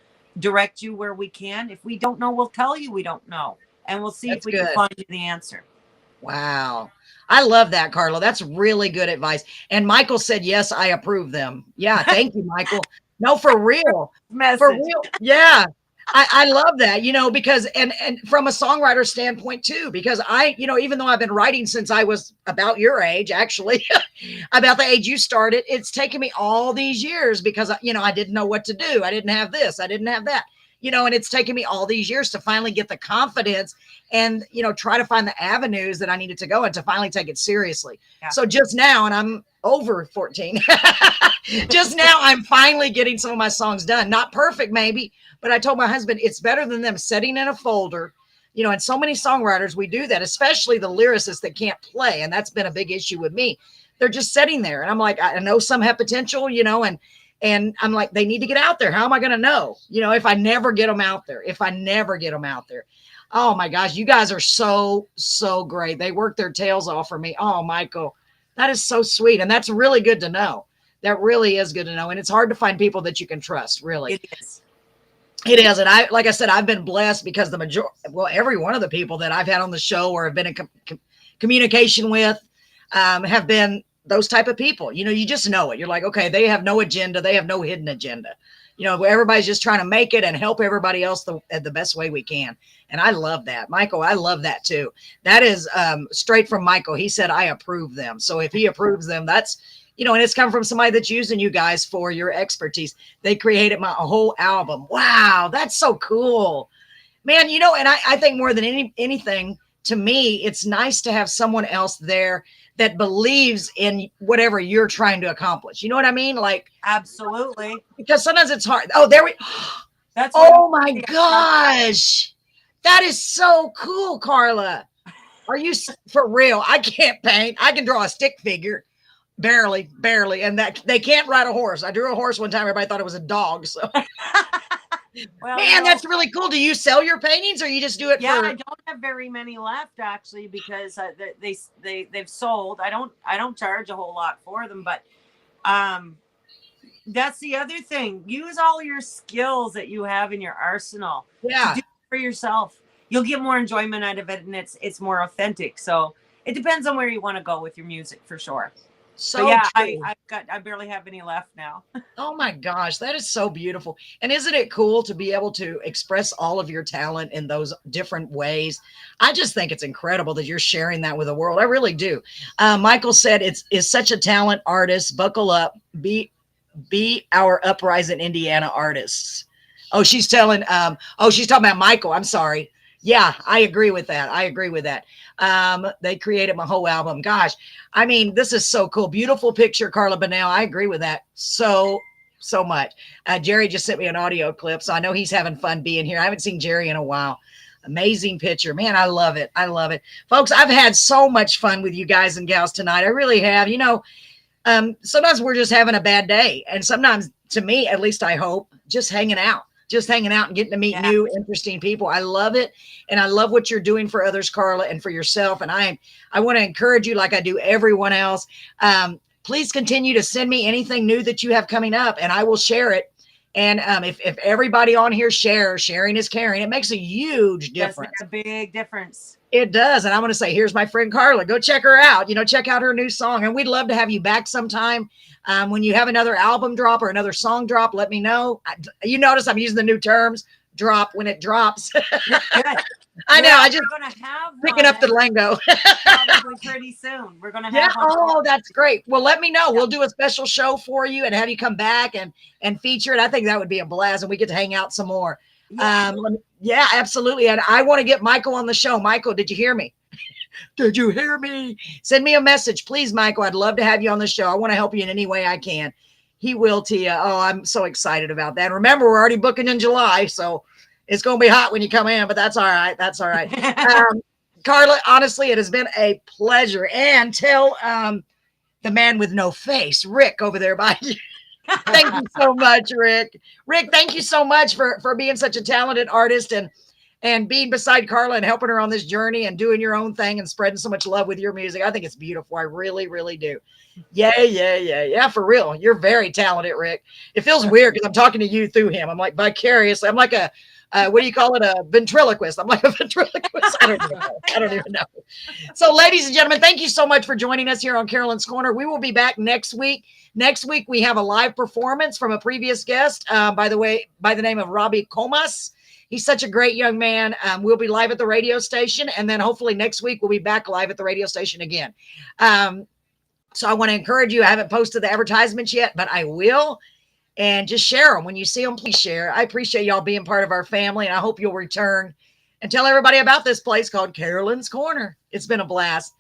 Speaker 3: direct you where we can. If we don't know, we'll tell you we don't know, and we'll see if we can find you the answer. Wow.
Speaker 2: I love that, Carla. That's really good advice. And Michael said, yes, I approve them. Yeah. Thank you, Michael. No, for real. For real. Yeah. I love that, because, and from a songwriter standpoint too, because even though I've been writing since I was about your age, actually, about the age you started, it's taken me all these years because, I didn't know what to do. I didn't have this. I didn't have that, and it's taken me all these years to finally get the confidence and, try to find the avenues that I needed to go and to finally take it seriously. Yeah. So just now, and I'm over 14, just now I'm finally getting some of my songs done. Not perfect, maybe, but I told my husband, it's better than them sitting in a folder, and so many songwriters, we do that, especially the lyricists that can't play. And that's been a big issue with me. They're just sitting there. And I'm like, I know some have potential, and I'm like, they need to get out there. How am I going to know, if I never get them out there, Oh my gosh, you guys are so, so great. They work their tails off for me. Oh, Michael, that is so sweet. And that's really good to know. That really is good to know. And it's hard to find people that you can trust, really.
Speaker 3: It is.
Speaker 2: It is. And like I said, I've been blessed because every one of the people that I've had on the show or have been in communication with have been those type of people. You just know it. You're like, okay, they have no agenda. They have no hidden agenda. Everybody's just trying to make it and help everybody else the best way we can. And I love that. Michael, I love that too. That is straight from Michael. He said, I approve them. So if he approves them, that's, and it's come from somebody that's using you guys for your expertise. They created a whole album. Wow. That's so cool, man. And I think more than anything, to me, it's nice to have someone else there that believes in whatever you're trying to accomplish. You know what I mean? Like,
Speaker 3: absolutely.
Speaker 2: Because sometimes it's hard. Oh, that's, oh my gosh. That is so cool, Carla. Are you for real? I can't paint. I can draw a stick figure. Barely. And that they can't ride a horse. I drew a horse one time. Everybody thought it was a dog. So
Speaker 3: Well,
Speaker 2: Man, that's really cool. Do you sell your paintings, or you just do it
Speaker 3: yeah,
Speaker 2: for?
Speaker 3: I don't have very many left actually because they've sold. I don't charge a whole lot for them, but that's the other thing. Use all your skills that you have in your arsenal to do it for yourself. You'll get more enjoyment out of it, and it's more authentic. So it depends on where you want to go with your music for sure.
Speaker 2: So
Speaker 3: but yeah,
Speaker 2: true.
Speaker 3: I barely have any left now.
Speaker 2: Oh my gosh, that is so beautiful. And isn't it cool to be able to express all of your talent in those different ways? I just think it's incredible that you're sharing that with the world. I really do. Michael said is such a talent artist. Buckle up. Be our Uprising Indiana artists. Oh, she's telling she's talking about Michael. I'm sorry. Yeah, I agree with that. They created my whole album. Gosh, I mean, this is so cool. Beautiful picture, Carla Bonnell. I agree with that so much. Jerry just sent me an audio clip, so I know he's having fun being here. I haven't seen Jerry in a while. Amazing picture. Man, I love it. Folks, I've had so much fun with you guys and gals tonight. I really have. You know, sometimes we're just having a bad day. And sometimes, to me, at least I hope, just hanging out and getting to meet new, interesting people. I love it. And I love what you're doing for others, Carla, and for yourself. And I want to encourage you, like I do everyone else. Please continue to send me anything new that you have coming up, and I will share it. And if everybody on here sharing is caring, it makes a huge difference.
Speaker 3: That's a big difference.
Speaker 2: It does. And I want to say, here's my friend Carla. Go check her out. Check out her new song. And we'd love to have you back sometime. When you have another album drop or another song drop, let me know. You notice I'm using the new terms. Drop when it drops. I know. I just picking up the lingo.
Speaker 3: Probably pretty soon. We're gonna have.
Speaker 2: Oh, that's great. Well, let me know. We'll do a special show for you and have you come back and feature it. I think that would be a blast, and we get to hang out some more. Yeah, absolutely. And I want to get Michael on the show. Michael, did you hear me? Did you hear me? Send me a message, please, Michael. I'd love to have you on the show. I want to help you in any way I can. He will, Tia. Oh, I'm so excited about that. Remember, we're already booking in July, so it's going to be hot when you come in, but that's all right. Carla, honestly, it has been a pleasure. And tell the man with no face, Rick, over there by you. Thank you so much, Rick. Rick, thank you so much for being such a talented artist and being beside Carla and helping her on this journey and doing your own thing and spreading so much love with your music. I think it's beautiful. I really, really do. Yeah, for real. You're very talented, Rick. It feels weird because I'm talking to you through him. I'm like vicarious. I'm like a, what do you call it? A ventriloquist. I'm like a ventriloquist. I don't even know. So ladies and gentlemen, thank you so much for joining us here on Carolyn's Corner. We will be back next week. Next week, we have a live performance from a previous guest, by the name of Robbie Comas. He's such a great young man. We'll be live at the radio station. And then hopefully next week, we'll be back live at the radio station again. So I want to encourage you. I haven't posted the advertisements yet, but I will. And just share them. When you see them, please share. I appreciate y'all being part of our family. And I hope you'll return and tell everybody about this place called Carolyn's Corner. It's been a blast.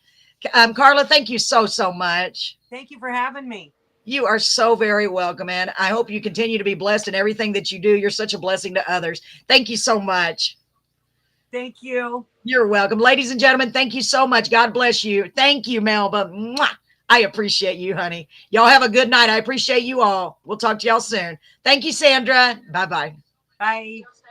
Speaker 2: Carla, thank you so much.
Speaker 3: Thank you for having me.
Speaker 2: You are so very welcome, and I hope you continue to be blessed in everything that you do. You're such a blessing to others. Thank you so much.
Speaker 3: Thank you.
Speaker 2: You're welcome. Ladies and gentlemen, thank you so much. God bless you. Thank you, Melba. Mwah. I appreciate you, honey. Y'all have a good night. I appreciate you all. We'll talk to y'all soon. Thank you, Sandra. Bye-bye.
Speaker 3: Bye.